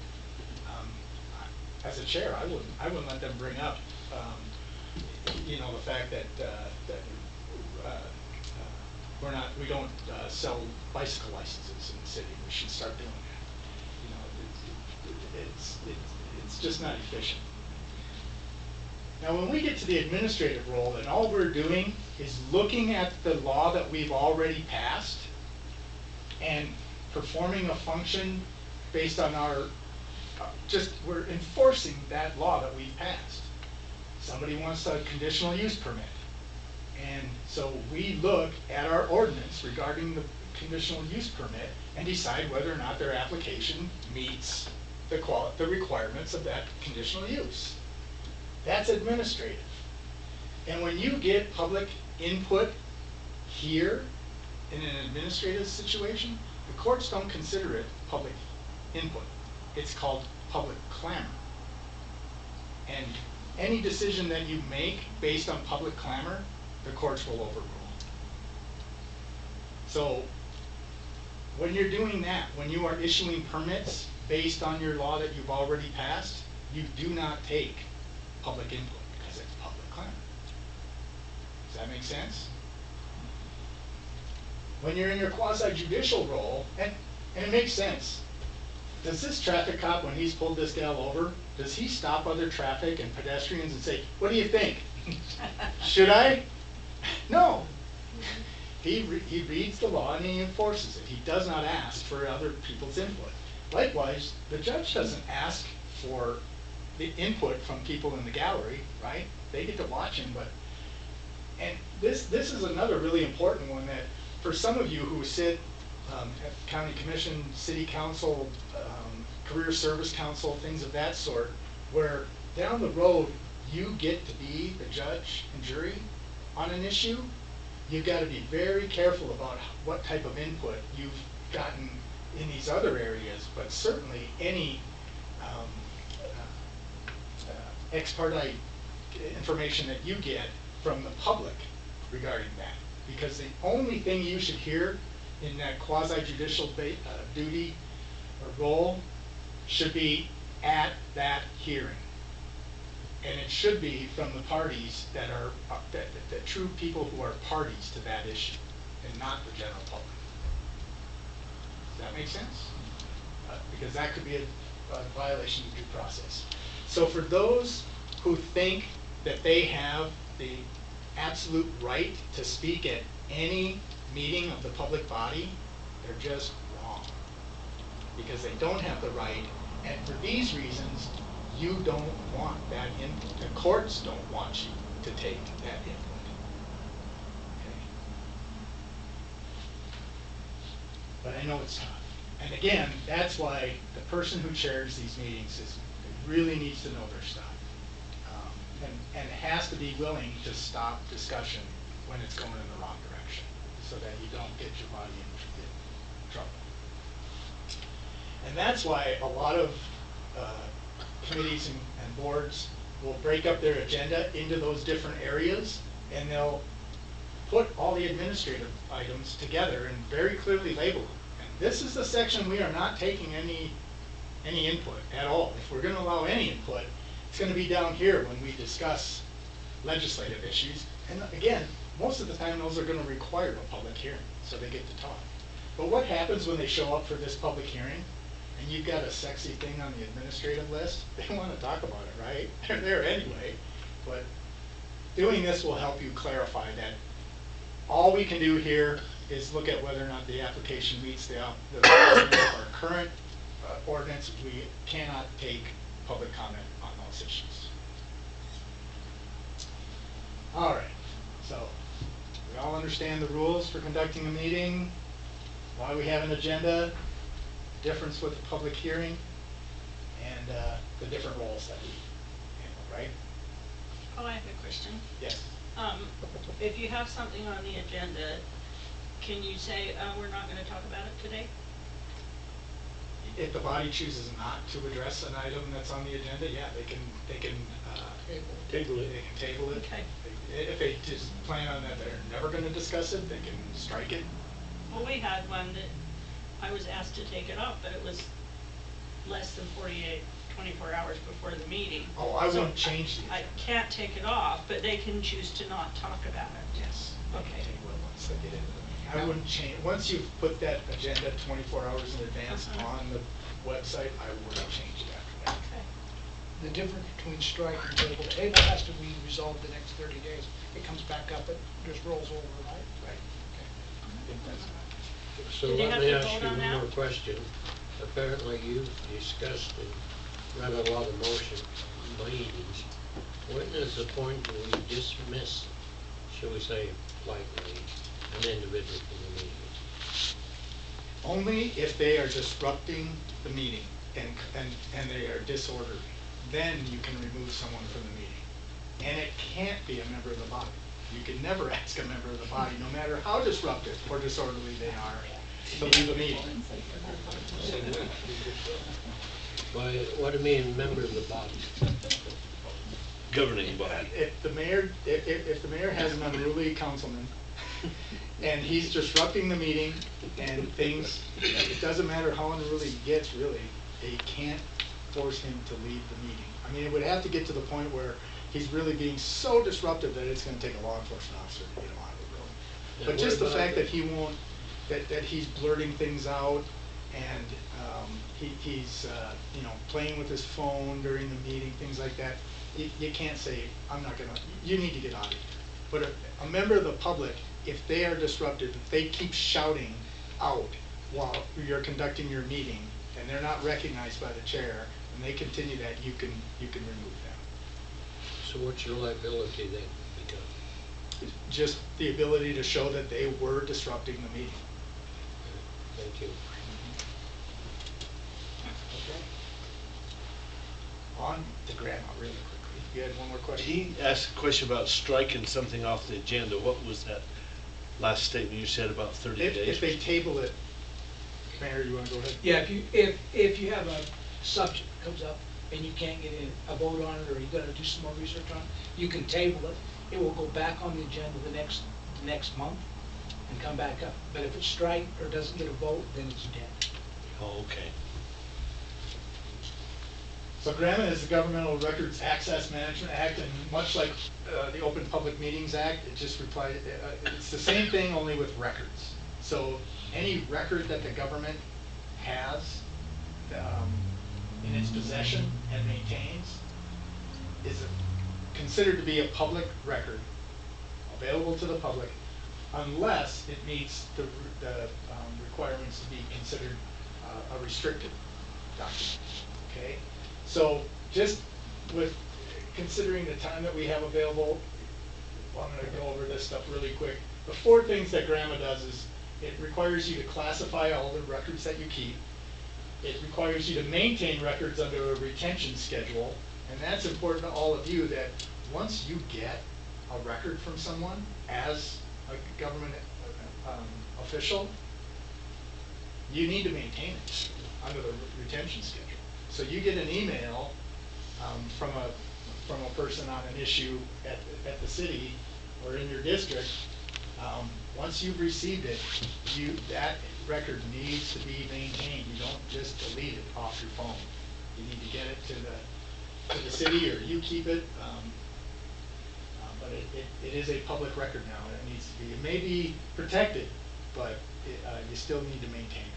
as a chair, I wouldn't let them bring up, the fact that we don't sell bicycle licenses in the city. We should start doing that. It's just not efficient. Now, when we get to the administrative role, and all we're doing is looking at the law that we've already passed and performing a function based on our, we're enforcing that law that we've passed. Somebody wants a conditional use permit. And so we look at our ordinance regarding the conditional use permit and decide whether or not their application meets the requirements of that conditional use. That's administrative. And when you get public input here in an administrative situation, the courts don't consider it public input. It's called public clamor. And any decision that you make based on public clamor, the courts will overrule. So when you're doing that, when you are issuing permits based on your law that you've already passed, you do not take public input because it's public clamor. Does that make sense? When you're in your quasi-judicial role, and it makes sense, does this traffic cop, when he's pulled this gal over, does he stop other traffic and pedestrians and say, what do you think? Should I? No. He reads the law and he enforces it. He does not ask for other people's input. Likewise, the judge doesn't ask for the input from people in the gallery, right? They get to watch him, but, and this is another really important one that for some of you who sit at county commission, city council, career service council, things of that sort, where down the road you get to be the judge and jury on an issue, you've got to be very careful about what type of input you've gotten in these other areas, but certainly any ex parte information that you get from the public regarding that. Because the only thing you should hear in that quasi-judicial duty or role should be at that hearing. And it should be from the parties that are, the true people who are parties to that issue, and not the general public. Does that make sense? Because that could be a violation of due process. So for those who think that they have the absolute right to speak at any meeting of the public body, they're just wrong. Because they don't have the right, and for these reasons, you don't want that input. The courts don't want you to take that input. Okay. But I know it's tough. And again, that's why the person who chairs these meetings really needs to know their stuff. And has to be willing to stop discussion when it's going in the wrong direction, so that you don't get your body in trouble. And that's why a lot of committees and boards will break up their agenda into those different areas, and they'll put all the administrative items together and very clearly label them. And this is the section we are not taking any input at all. If we're going to allow any input, it's going to be down here when we discuss legislative issues. And again, most of the time those are going to require a public hearing, so they get to talk. But what happens when they show up for this public hearing and you've got a sexy thing on the administrative list? They want to talk about it, right? They're there anyway. But doing this will help you clarify that all we can do here is look at whether or not the application meets the requirements of our current ordinance. We cannot take public comment on those issues. All right, so we all understand the rules for conducting a meeting, why we have an agenda, difference with the public hearing, and the different roles that we handle, right? Oh, I have a question. Yes. If you have something on the agenda, can you say, we're not going to talk about it today? If the body chooses not to address an item that's on the agenda, yeah, they can Table it. They can table it. Okay. If they just plan on that they're never going to discuss it, they can strike it. Well, we had one that I was asked to take it off, but it was less than 24 hours before the meeting. Oh, I So wouldn't change the I agenda. can't take it off, but they can choose to not talk about it. Yes. They can Okay. table it once they get into the meeting. I wouldn't change, once you've put that agenda 24 hours in advance on the website, I wouldn't change it after that. Okay. The difference between strike and table, table has to be resolved the next 30 days. It comes back up, it just rolls over, right? Right. I think that's So Did they let have me to ask vote you on one that? more question. apparently you've discussed and read a lot of motion meetings. When is the point where we dismiss, shall we say politely, an individual from the meeting? Only if they are disrupting the meeting and they are disorderly, then you can remove someone from the meeting. And it can't be a member of the body. You can never ask a member of the body, no matter how disruptive or disorderly they are, to leave a meeting. What do you mean, member of the body? Governing body. If the mayor has an unruly councilman and he's disrupting the meeting and things, it doesn't matter how unruly he gets, really, they can't force him to leave the meeting. I mean, it would have to get to the point where he's really being so disruptive that it's gonna take a law enforcement officer to get him out of the room. Yeah, But just the what about fact the- that he won't, that he's blurting things out and he's you know, playing with his phone during the meeting, things like that, you can't say, I'm not gonna, you need to get out of here. But a member of the public, if they are disruptive, if they keep shouting out while you're conducting your meeting and they're not recognized by the chair, and they continue that, you can remove them. So what's your liability then become? Just the ability to show that they were disrupting the meeting. Thank you. Okay. On to GRAMA really quickly. You had one more question? He asked a question about striking something off the agenda. What was that last statement you said about 30 days? If they table it, Mayor, you wanna go ahead? Yeah, if you have a subject that comes up and you can't get a vote on it, or you gotta do some more research on it, you can table it. It will go back on the agenda the next month and come back up. But if it's striked or doesn't get a vote, then it's dead. Oh, okay. So GRAMA is the Governmental Records Access Management Act, and much like the Open Public Meetings Act, it just it's the same thing, only with records. So any record that the government has in its possession and maintains is considered to be a public record, available to the public, unless it meets the requirements to be considered a restricted document, okay? So just with considering the time that we have available, I'm gonna go over this stuff really quick. The 4 things that GRAMA does is it requires you to classify all the records that you keep. It requires you to maintain records under a retention schedule, and that's important to all of you, that once you get a record from someone as a government official, you need to maintain it under the retention schedule. So you get an email from a person on an issue at the city or in your district. Once you've received it, that record needs to be maintained. You don't just delete it off your phone. You need to get it to the city, or you keep it. But it is a public record now, and it needs to be. It may be protected, but you still need to maintain it.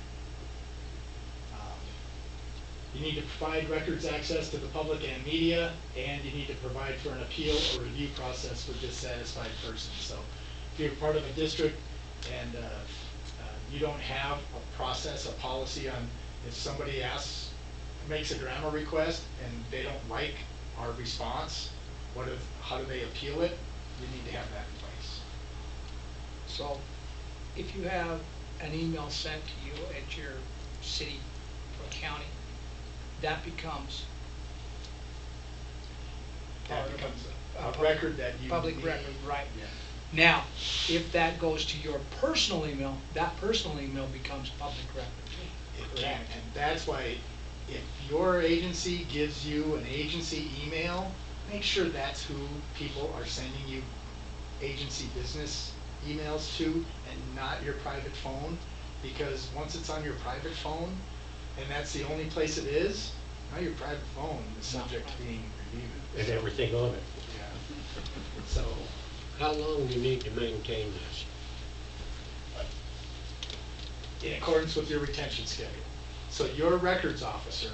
You need to provide records access to the public and media, and you need to provide for an appeal or review process for dissatisfied persons. So if you're part of a district and you don't have a process, a policy on, if somebody makes a GRAMA request and they don't like our response, how do they appeal it? You need to have that in place. So if you have an email sent to you at your city or county, that becomes That part of becomes a public- record that you public need. record, right. Yeah. Now, if that goes to your personal email, that personal email becomes public record. It can, and that's why if your agency gives you an agency email, make sure that's who people are sending you agency business emails to, and not your private phone. Because once it's on your private phone, and that's the only place it is, now your private phone is subject to being reviewed. And everything on it. Yeah. So, How long do you need to maintain this? in accordance with your retention schedule. So your records officer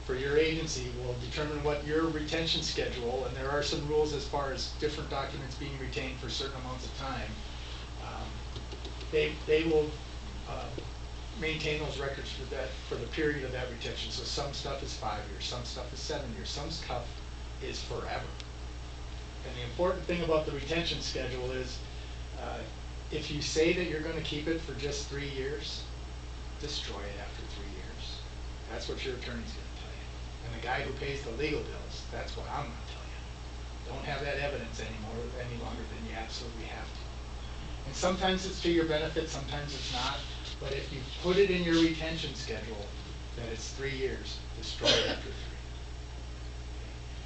for your agency will determine what your retention schedule, and there are some rules as far as different documents being retained for certain amounts of time. They will maintain those records for the period of that retention. So some stuff is 5 years, some stuff is 7 years, some stuff is forever. And the important thing about the retention schedule is, if you say that you're gonna keep it for just 3 years, destroy it after 3 years. That's what your attorney's gonna tell you. And the guy who pays the legal bills, that's what I'm gonna tell you. Don't have that evidence any longer than you absolutely have to. And sometimes it's to your benefit, sometimes it's not. But if you put it in your retention schedule that it's 3 years, destroy it after 3.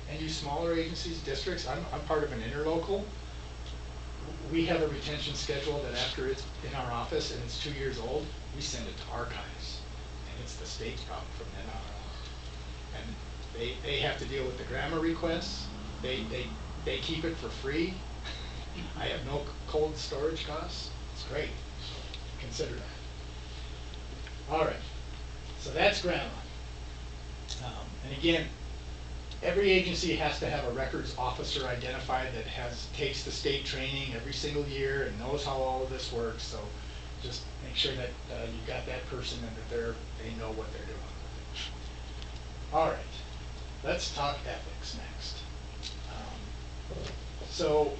And you smaller agencies, districts, I'm part of an interlocal. We have a retention schedule that after it's in our office and it's 2 years old, we send it to archives. And it's the state's problem from then on out. And they have to deal with the GRAMA requests. They keep it for free. I have no cold storage costs. It's great. So consider that. All right. So that's GRAMA. And again, every agency has to have a records officer identified that takes the state training every single year and knows how all of this works. So just make sure that you've got that person and that they know what they're doing. All right. Let's talk ethics next. So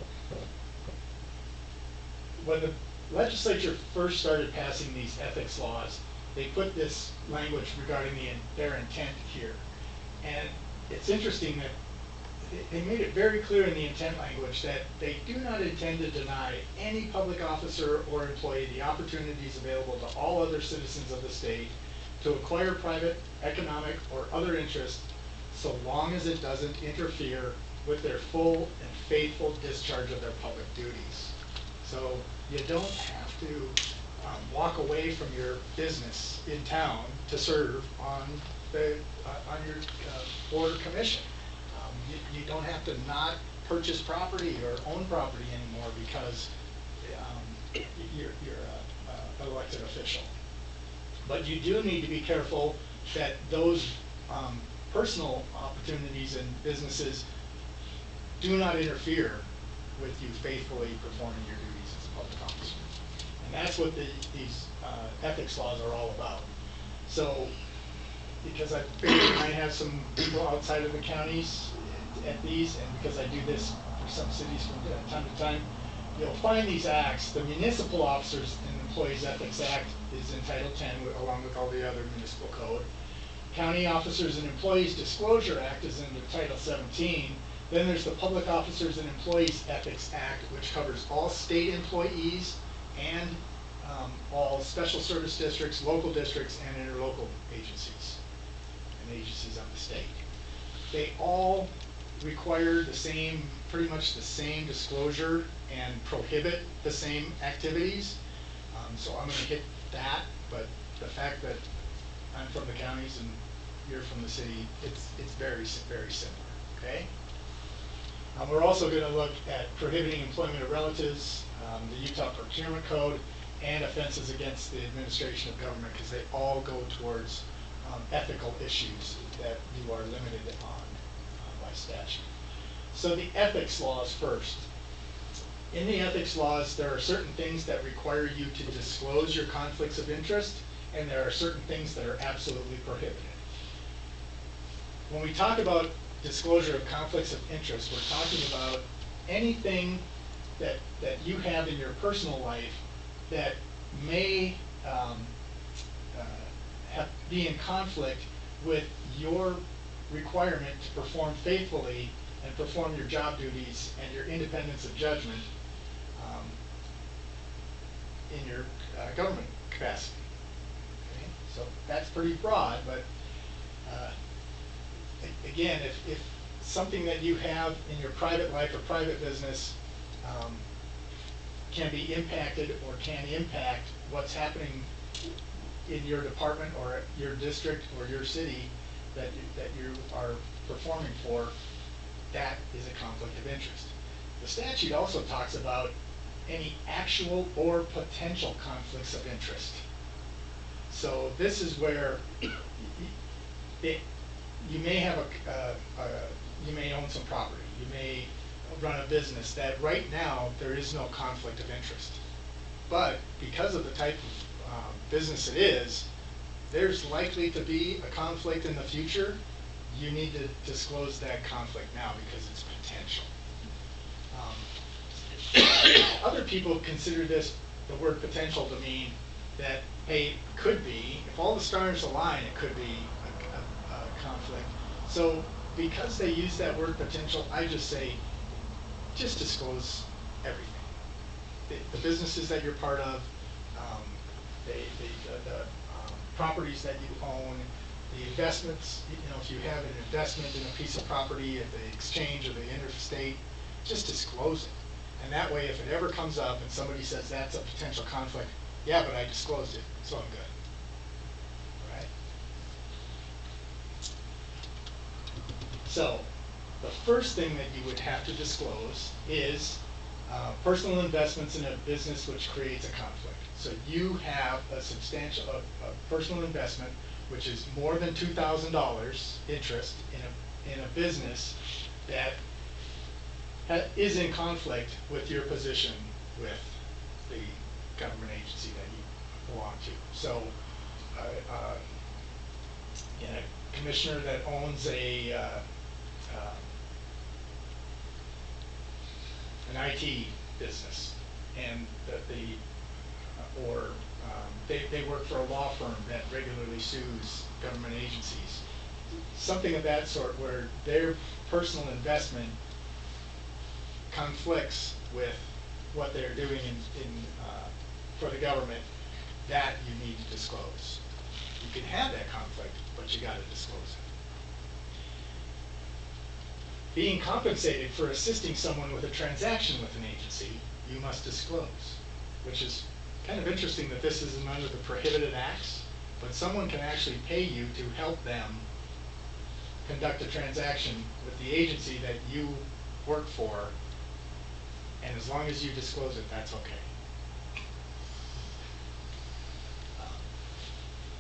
when the legislature first started passing these ethics laws, they put this language regarding their intent here. And it's interesting that they made it very clear in the intent language that they do not intend to deny any public officer or employee the opportunities available to all other citizens of the state to acquire private, economic, or other interests, so long as it doesn't interfere with their full and faithful discharge of their public duties. So you don't have to walk away from your business in town to serve on your board or commission. You don't have to not purchase property or own property anymore because you're an elected official. But you do need to be careful that those personal opportunities and businesses do not interfere with you faithfully performing your duties as a public officer. And that's what these ethics laws are all about. So, because I might have some people outside of the counties at these, and because I do this for some cities from time to time, you'll find these acts. The Municipal Officers and Employees Ethics Act is in Title 10, along with all the other municipal code. County Officers and Employees Disclosure Act is in Title 17. Then there's the Public Officers and Employees Ethics Act, which covers all state employees and all special service districts, local districts, and interlocal agencies and agencies of the state. They all require the same, pretty much the same disclosure and prohibit the same activities. So I'm going to hit that, but the fact that I'm from the counties and you're from the city, it's very, very similar, okay? We're also going to look at prohibiting employment of relatives, the Utah Procurement Code, and offenses against the administration of government, because they all go towards ethical issues that you are limited on by statute. So the ethics laws first. In the ethics laws, there are certain things that require you to disclose your conflicts of interest, and there are certain things that are absolutely prohibited. When we talk about disclosure of conflicts of interest, we're talking about anything that you have in your personal life that may be in conflict with your requirement to perform faithfully and perform your job duties and your independence of judgment in your government capacity. Okay? So that's pretty broad, but again, if something that you have in your private life or private business can be impacted or can impact what's happening in your department or your district or your city that you are performing for, that is a conflict of interest. The statute also talks about any actual or potential conflicts of interest. So this is where you may have you may own some property, you may run a business that right now there is no conflict of interest. But because of the type business it is, there's likely to be a conflict in the future. You need to disclose that conflict now because it's potential. Other people consider this, the word potential, to mean that, hey, it could be, if all the stars align, it could be a conflict. So because they use that word potential, I just say, just disclose everything. The businesses that you're part of, the properties that you own, the investments, if you have an investment in a piece of property at the exchange or the interstate, just disclose it. And that way, if it ever comes up and somebody says that's a potential conflict, yeah, but I disclosed it, so I'm good. All right? So, the first thing that you would have to disclose is personal investments in a business which creates a conflict. So you have a substantial, a personal investment which is more than $2,000 interest in a business that is in conflict with your position with the government agency that you belong to. So, a commissioner that owns an IT business, and they work for a law firm that regularly sues government agencies. Something of that sort, where their personal investment conflicts with what they're doing for the government, that you need to disclose. You can have that conflict, but you got to disclose it. Being compensated for assisting someone with a transaction with an agency, you must disclose, which is kind of interesting that this isn't under the prohibited acts, but someone can actually pay you to help them conduct a transaction with the agency that you work for, and as long as you disclose it, that's okay.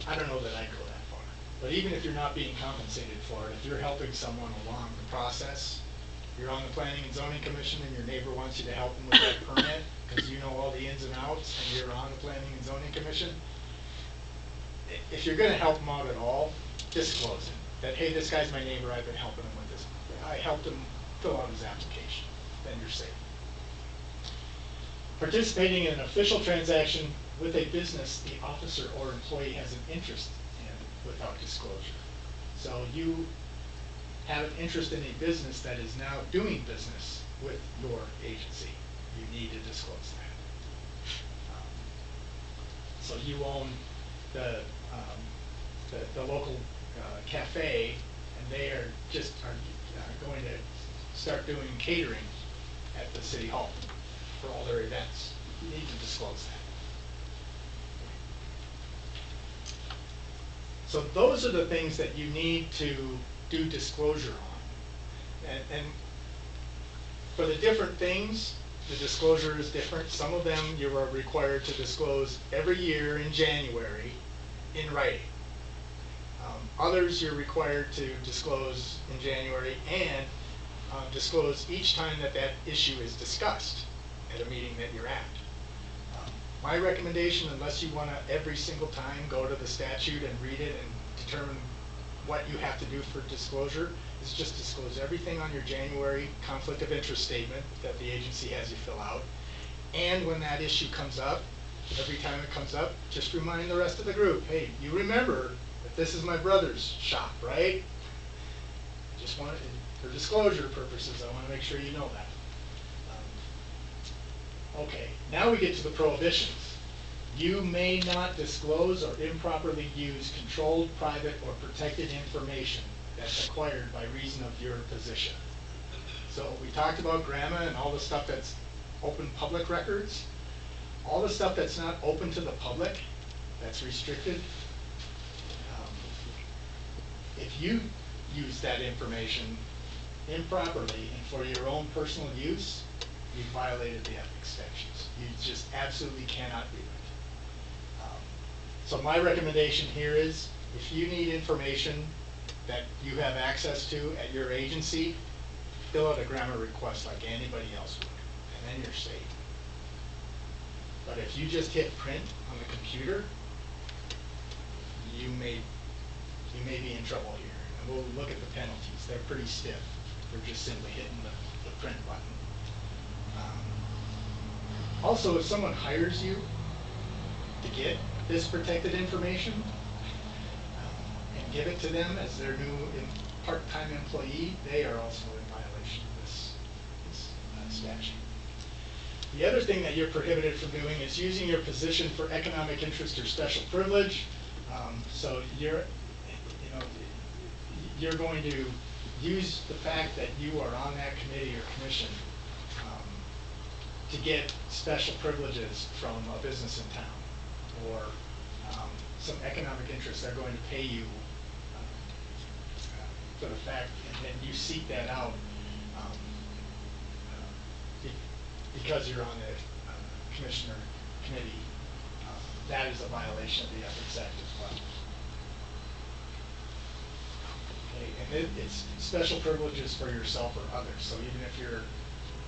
I don't know that I'd go that far, but even if you're not being compensated for it, if you're helping someone along the process, you're on the Planning and Zoning Commission and your neighbor wants you to help them with that permit because you know all the ins and outs and you're on the Planning and Zoning Commission, if you're going to help them out at all, disclose it. That, hey, this guy's my neighbor, I've been helping him with this. I helped him fill out his application. Then you're safe. Participating in an official transaction with a business the officer or employee has an interest in without disclosure. So you have an interest in a business that is now doing business with your agency. You need to disclose that. So you own the local cafe, and they are going to start doing catering at the city hall for all their events. You need to disclose that. So those are the things that you need to do disclosure on. And for the different things, the disclosure is different. Some of them you are required to disclose every year in January in writing. Others you're required to disclose in January and disclose each time that that issue is discussed at a meeting that you're at. My recommendation, unless you want to every single time go to the statute and read it and determine what you have to do for disclosure, is just disclose everything on your January conflict of interest statement that the agency has you fill out. And when that issue comes up, every time it comes up, just remind the rest of the group, hey, you remember that this is my brother's shop, right? Just want to, for disclosure purposes, I want to make sure you know that. Okay, now we get to the prohibitions. You may not disclose or improperly use controlled, private, or protected information that's acquired by reason of your position. So we talked about GRAMA and all the stuff that's open public records. All the stuff that's not open to the public, that's restricted. If you use that information improperly and for your own personal use, you violated the ethics statutes. You just absolutely cannot do it. So my recommendation here is, if you need information that you have access to at your agency, fill out a GRAMA request like anybody else would, and then you're safe. But if you just hit print on the computer you may be in trouble here. And we'll look at the penalties. They're pretty stiff for just simply hitting the print button. Also, if someone hires you to get this protected information and give it to them as their new part-time employee, they are also in violation of this statute. The other thing that you're prohibited from doing is using your position for economic interest or special privilege. So you're going to use the fact that you are on that committee or commission to get special privileges from a business in town, or some economic interests they're going to pay you for the fact, and then you seek that out because you're on the commissioner committee. That is a violation of the Ethics Act as well. Okay, and it's special privileges for yourself or others. So even if you're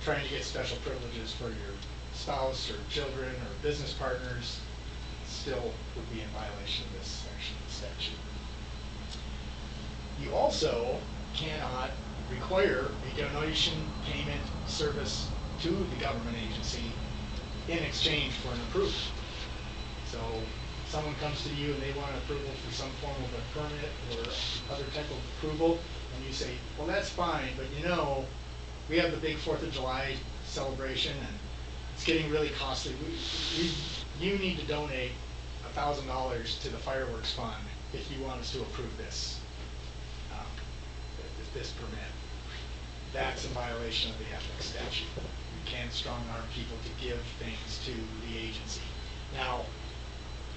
trying to get special privileges for your spouse or children or business partners, still would be in violation of this section of the statute. You also cannot require a donation payment service to the government agency in exchange for an approval. So someone comes to you and they want approval for some form of a permit or other type of approval, and you say, well, that's fine, but you know, we have the big 4th of July celebration and it's getting really costly. You need to donate $1,000 to the fireworks fund if you want us to approve this permit. That's a violation of the ethics statute. You can't strong arm people to give things to the agency. Now,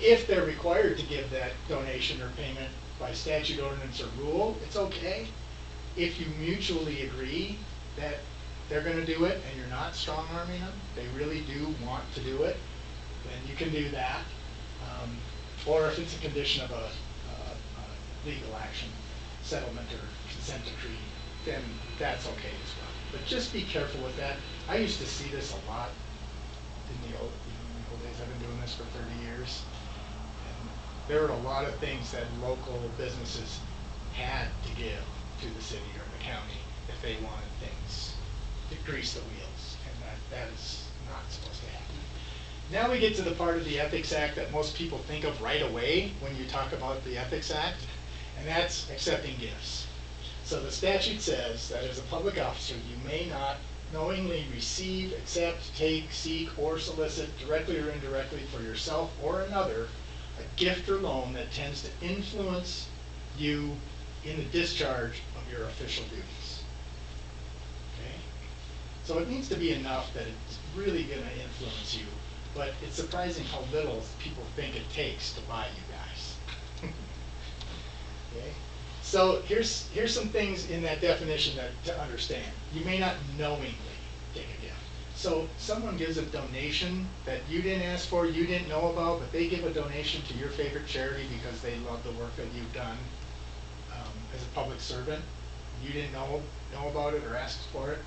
if they're required to give that donation or payment by statute, ordinance, or rule, it's okay. If you mutually agree that they're going to do it and you're not strong arming them, they really do want to do it, then you can do that. Or if it's a condition of a legal action, settlement, or consent decree, then that's okay as well. But just be careful with that. I used to see this a lot in the old days. I've been doing this for 30 years. And there were a lot of things that local businesses had to give to the city or the county if they wanted things to grease the wheels. And that is not supposed to happen. Now we get to the part of the Ethics Act that most people think of right away when you talk about the Ethics Act, and that's accepting gifts. So the statute says that as a public officer, you may not knowingly receive, accept, take, seek, or solicit, directly or indirectly for yourself or another, a gift or loan that tends to influence you in the discharge of your official duties. Okay? So it needs to be enough that it's really going to influence you, but it's surprising how little people think it takes to buy you guys. Okay? So here's some things in that definition to understand. You may not knowingly take a gift. So someone gives a donation that you didn't ask for, you didn't know about, but they give a donation to your favorite charity because they love the work that you've done as a public servant. You didn't know about it or ask for it.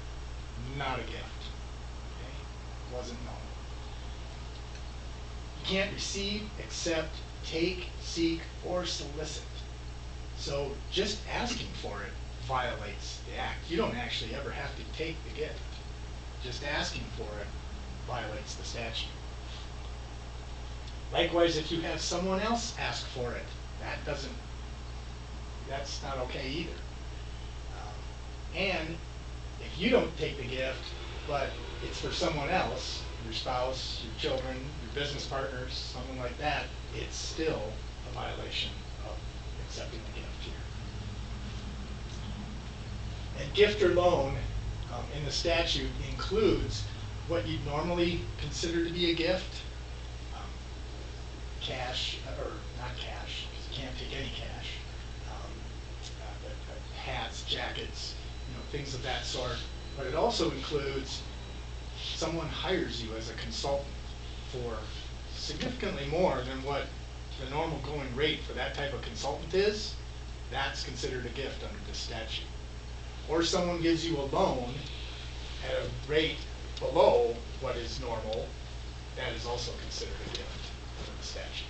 Not a gift. Okay? Wasn't known. You can't receive, accept, take, seek, or solicit. So just asking for it violates the act. You don't actually ever have to take the gift. Just asking for it violates the statute. Likewise, if you have someone else ask for it, that's not okay either. And if you don't take the gift, but it's for someone else, your spouse, your children, your business partners, someone like that, it's still a violation of accepting the gift here. And gift or loan in the statute includes what you'd normally consider to be a gift, cash, or not cash, because you can't take any cash, but hats, jackets, things of that sort. But it also includes someone hires you as a consultant for significantly more than what the normal going rate for that type of consultant is. That's considered a gift under this statute. Or someone gives you a loan at a rate below what is normal, that is also considered a gift under the statute.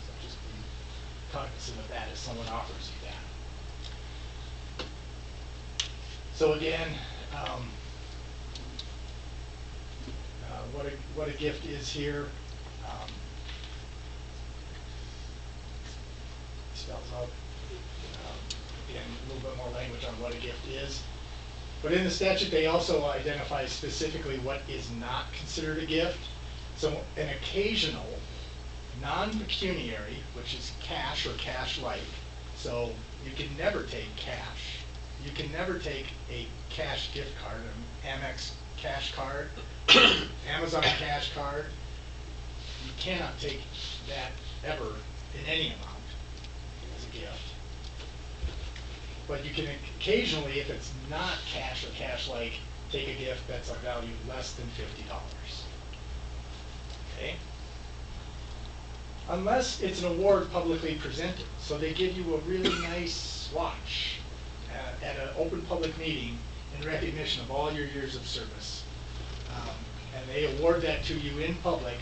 So just be cognizant of that if someone offers you that. So again, what a gift is here. Spells out, again, a little bit more language on what a gift is. But in the statute, they also identify specifically what is not considered a gift. So an occasional, non-pecuniary, which is cash or cash-like. So you can never take cash. You can never take a cash gift card, an Amex cash card, Amazon cash card. You cannot take that ever in any amount as a gift. But you can occasionally, if it's not cash or cash-like, take a gift that's of value less than $50. Okay? Unless it's an award publicly presented. So they give you a really nice watch at an open public meeting in recognition of all your years of service. And they award that to you in public.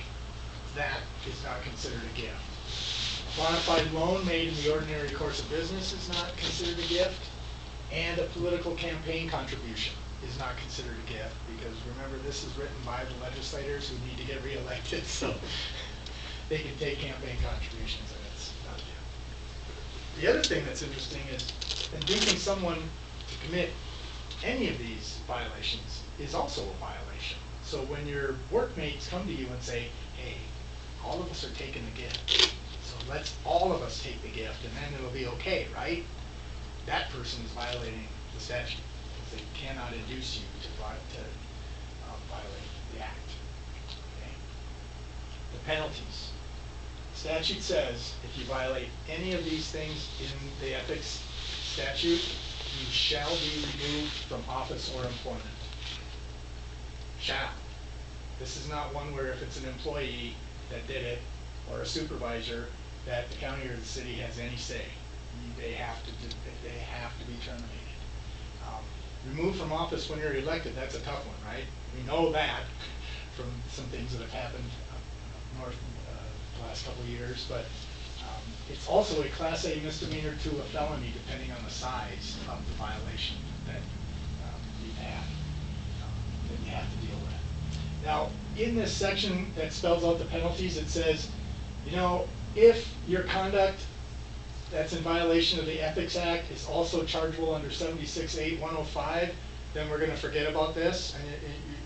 That is not considered a gift. A bona fide loan made in the ordinary course of business is not considered a gift. And a political campaign contribution is not considered a gift, because remember, this is written by the legislators who need to get reelected, so they can take campaign contributions, and it's not a gift. The other thing that's interesting is inducing someone to commit any of these violations is also a violation. So when your workmates come to you and say, hey, all of us are taking the gift, so let's all of us take the gift, and then it'll be okay, right? That person is violating the statute, because they cannot induce you to violate the act. Okay? The penalties. Statute says if you violate any of these things in the ethics statute, you shall be removed from office or employment. Shall. This is not one where if it's an employee that did it, or a supervisor, that the county or the city has any say. They have to be terminated. Removed from office when you're elected, that's a tough one, right? We know that from some things that have happened up north the last couple of years, but it's also a Class A misdemeanor to a felony depending on the size of the violation that you've had, that you have to deal with. Now, in this section that spells out the penalties, it says, you know, if your conduct that's in violation of the Ethics Act is also chargeable under 76.8.105, then we're going to forget about this, and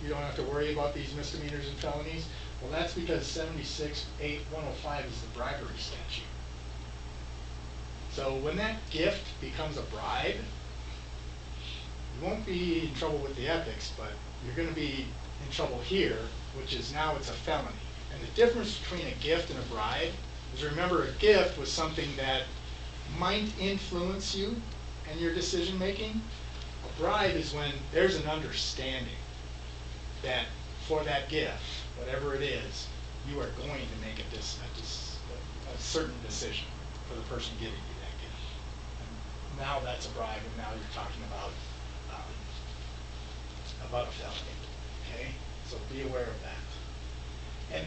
you don't have to worry about these misdemeanors and felonies. Well, that's because 76.8.105 is the bribery statute. So when that gift becomes a bribe, you won't be in trouble with the ethics, but you're going to be in trouble here, which is now it's a felony. And the difference between a gift and a bribe is, remember, a gift was something that might influence you and your decision making. A bribe is when there's an understanding that for that gift, whatever it is, you are going to make a certain decision for the person giving you that gift. And now that's a bribe, and now you're talking about a felony. Okay, so be aware of that. And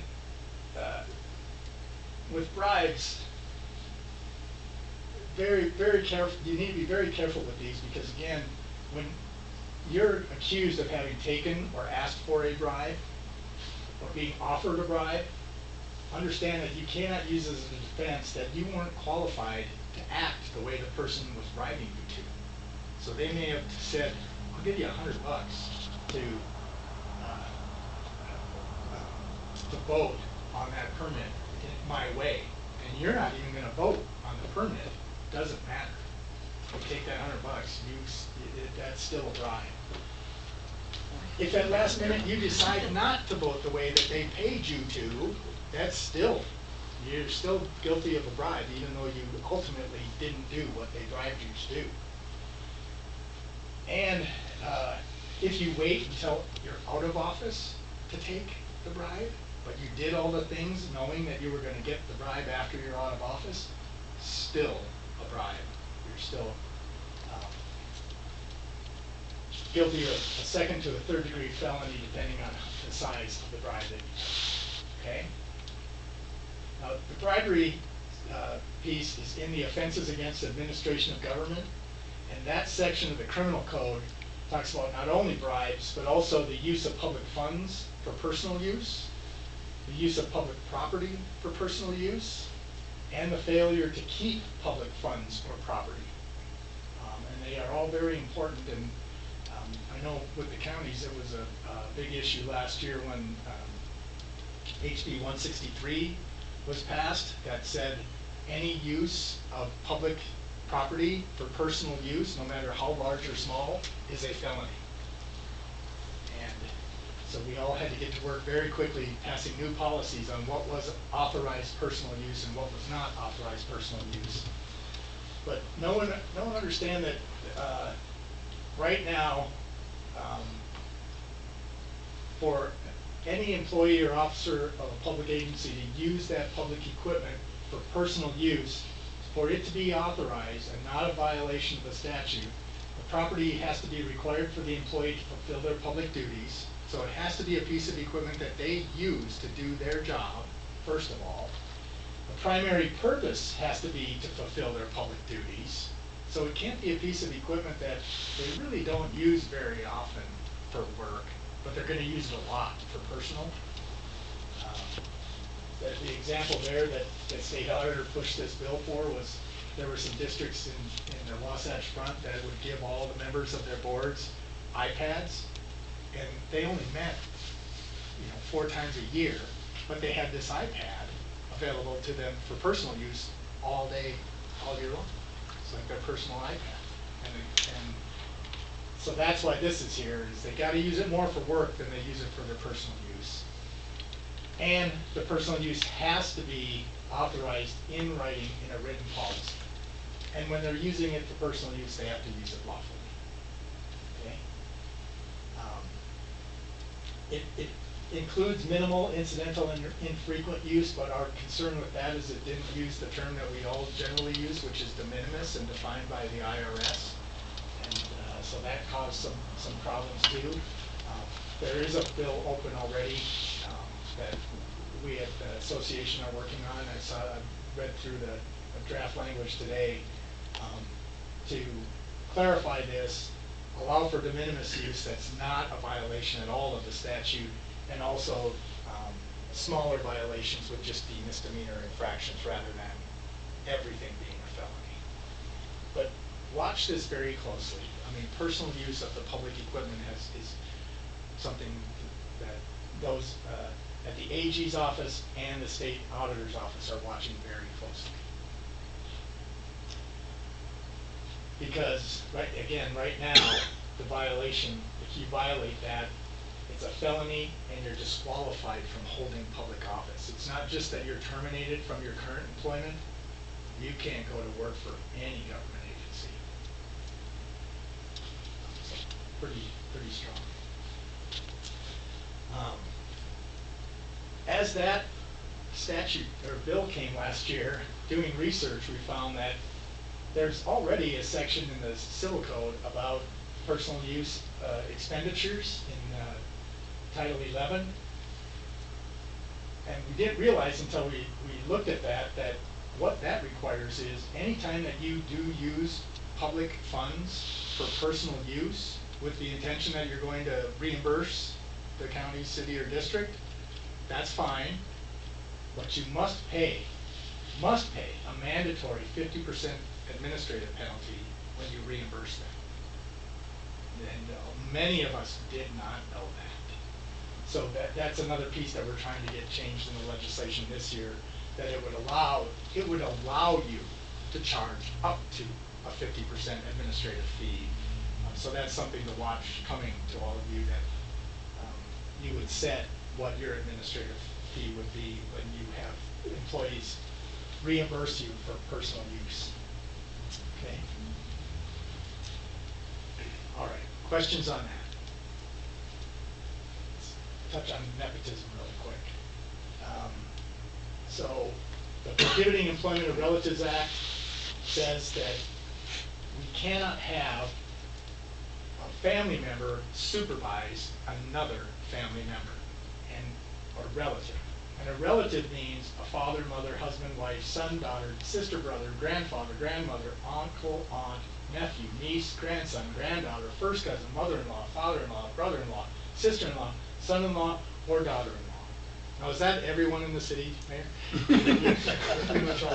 with bribes, very careful. You need to be very careful with these, because again, when you're accused of having taken or asked for a bribe or being offered a bribe, understand that you cannot use as a defense that you weren't qualified to act the way the person was bribing you to. So they may have said, "I'll give you $100 to vote on that permit in my way," and you're not even going to vote on the permit. Doesn't matter. You take that $100, that's still a bribe. If at last minute you decide not to vote the way that they paid you to, you're still guilty of a bribe, even though you ultimately didn't do what they bribed you to do. And if you wait until you're out of office to take the bribe, but you did all the things knowing that you were going to get the bribe after you're out of office, still a bribe. You're still guilty of a second to a third degree felony, depending on the size of the bribe that you took. Okay? Now, the bribery piece is in the offenses against administration of government. And that section of the criminal code talks about not only bribes, but also the use of public funds for personal use, the use of public property for personal use, and the failure to keep public funds or property. And they are all very important. And I know with the counties, it was a big issue last year when HB 163 was passed that said any use of public property for personal use, no matter how large or small, is a felony. And so we all had to get to work very quickly passing new policies on what was authorized personal use and what was not authorized personal use. But no one understand that right now, for any employee or officer of a public agency to use that public equipment for personal use, for it to be authorized and not a violation of the statute, the property has to be required for the employee to fulfill their public duties. So it has to be a piece of equipment that they use to do their job, first of all. The primary purpose has to be to fulfill their public duties. So it can't be a piece of equipment that they really don't use very often for work, but they're going to use it a lot for personal. The example there that the state auditor pushed this bill for was there were some districts in the Wasatch Front that would give all the members of their boards iPads, and they only met 4 times a year, but they had this iPad available to them for personal use all day, all year long. It's like their personal iPad. And so that's why this is here, is they got to use it more for work than they use it for their personal use. And the personal use has to be authorized in writing in a written policy. And when they're using it for personal use, they have to use it lawfully. Okay? It includes minimal, incidental, and infrequent use, but our concern with that is it didn't use the term that we all generally use, which is de minimis and defined by the IRS. And so that caused some problems too. There is a bill open already that we at the association are working on. I read through the draft language today to clarify this, allow for de minimis use that's not a violation at all of the statute, and also smaller violations would just be misdemeanor infractions rather than everything being a felony. But watch this very closely. I mean, personal use of the public equipment is something that those at the AG's office and the state auditor's office are watching very closely. Because, right now, the violation, if you violate that, it's a felony and you're disqualified from holding public office. It's not just that you're terminated from your current employment. You can't go to work for any government agency. So, pretty strong. As that statute or bill came last year, doing research, we found that there's already a section in the Civil Code about personal use expenditures in Title 11. And we didn't realize until we looked at that what that requires is anytime that you do use public funds for personal use with the intention that you're going to reimburse the county, city, or district, that's fine, but you must pay a mandatory 50% administrative penalty when you reimburse them. And many of us did not know that. So that's another piece that we're trying to get changed in the legislation this year, that it would allow you to charge up to a 50% administrative fee. So that's something to watch coming to all of you, that you would set what your administrative fee would be when you have employees reimburse you for personal use. Okay. All right. Questions on that? Let's touch on nepotism really quick. So the Prohibiting Employment of Relatives Act says that we cannot have a family member supervise another family member or relative. And a relative means a father, mother, husband, wife, son, daughter, sister, brother, grandfather, grandmother, uncle, aunt, nephew, niece, grandson, granddaughter, first cousin, mother-in-law, father-in-law, brother-in-law, sister-in-law, son-in-law, or daughter-in-law. Now, is that everyone in the city, Mayor? Pretty much all.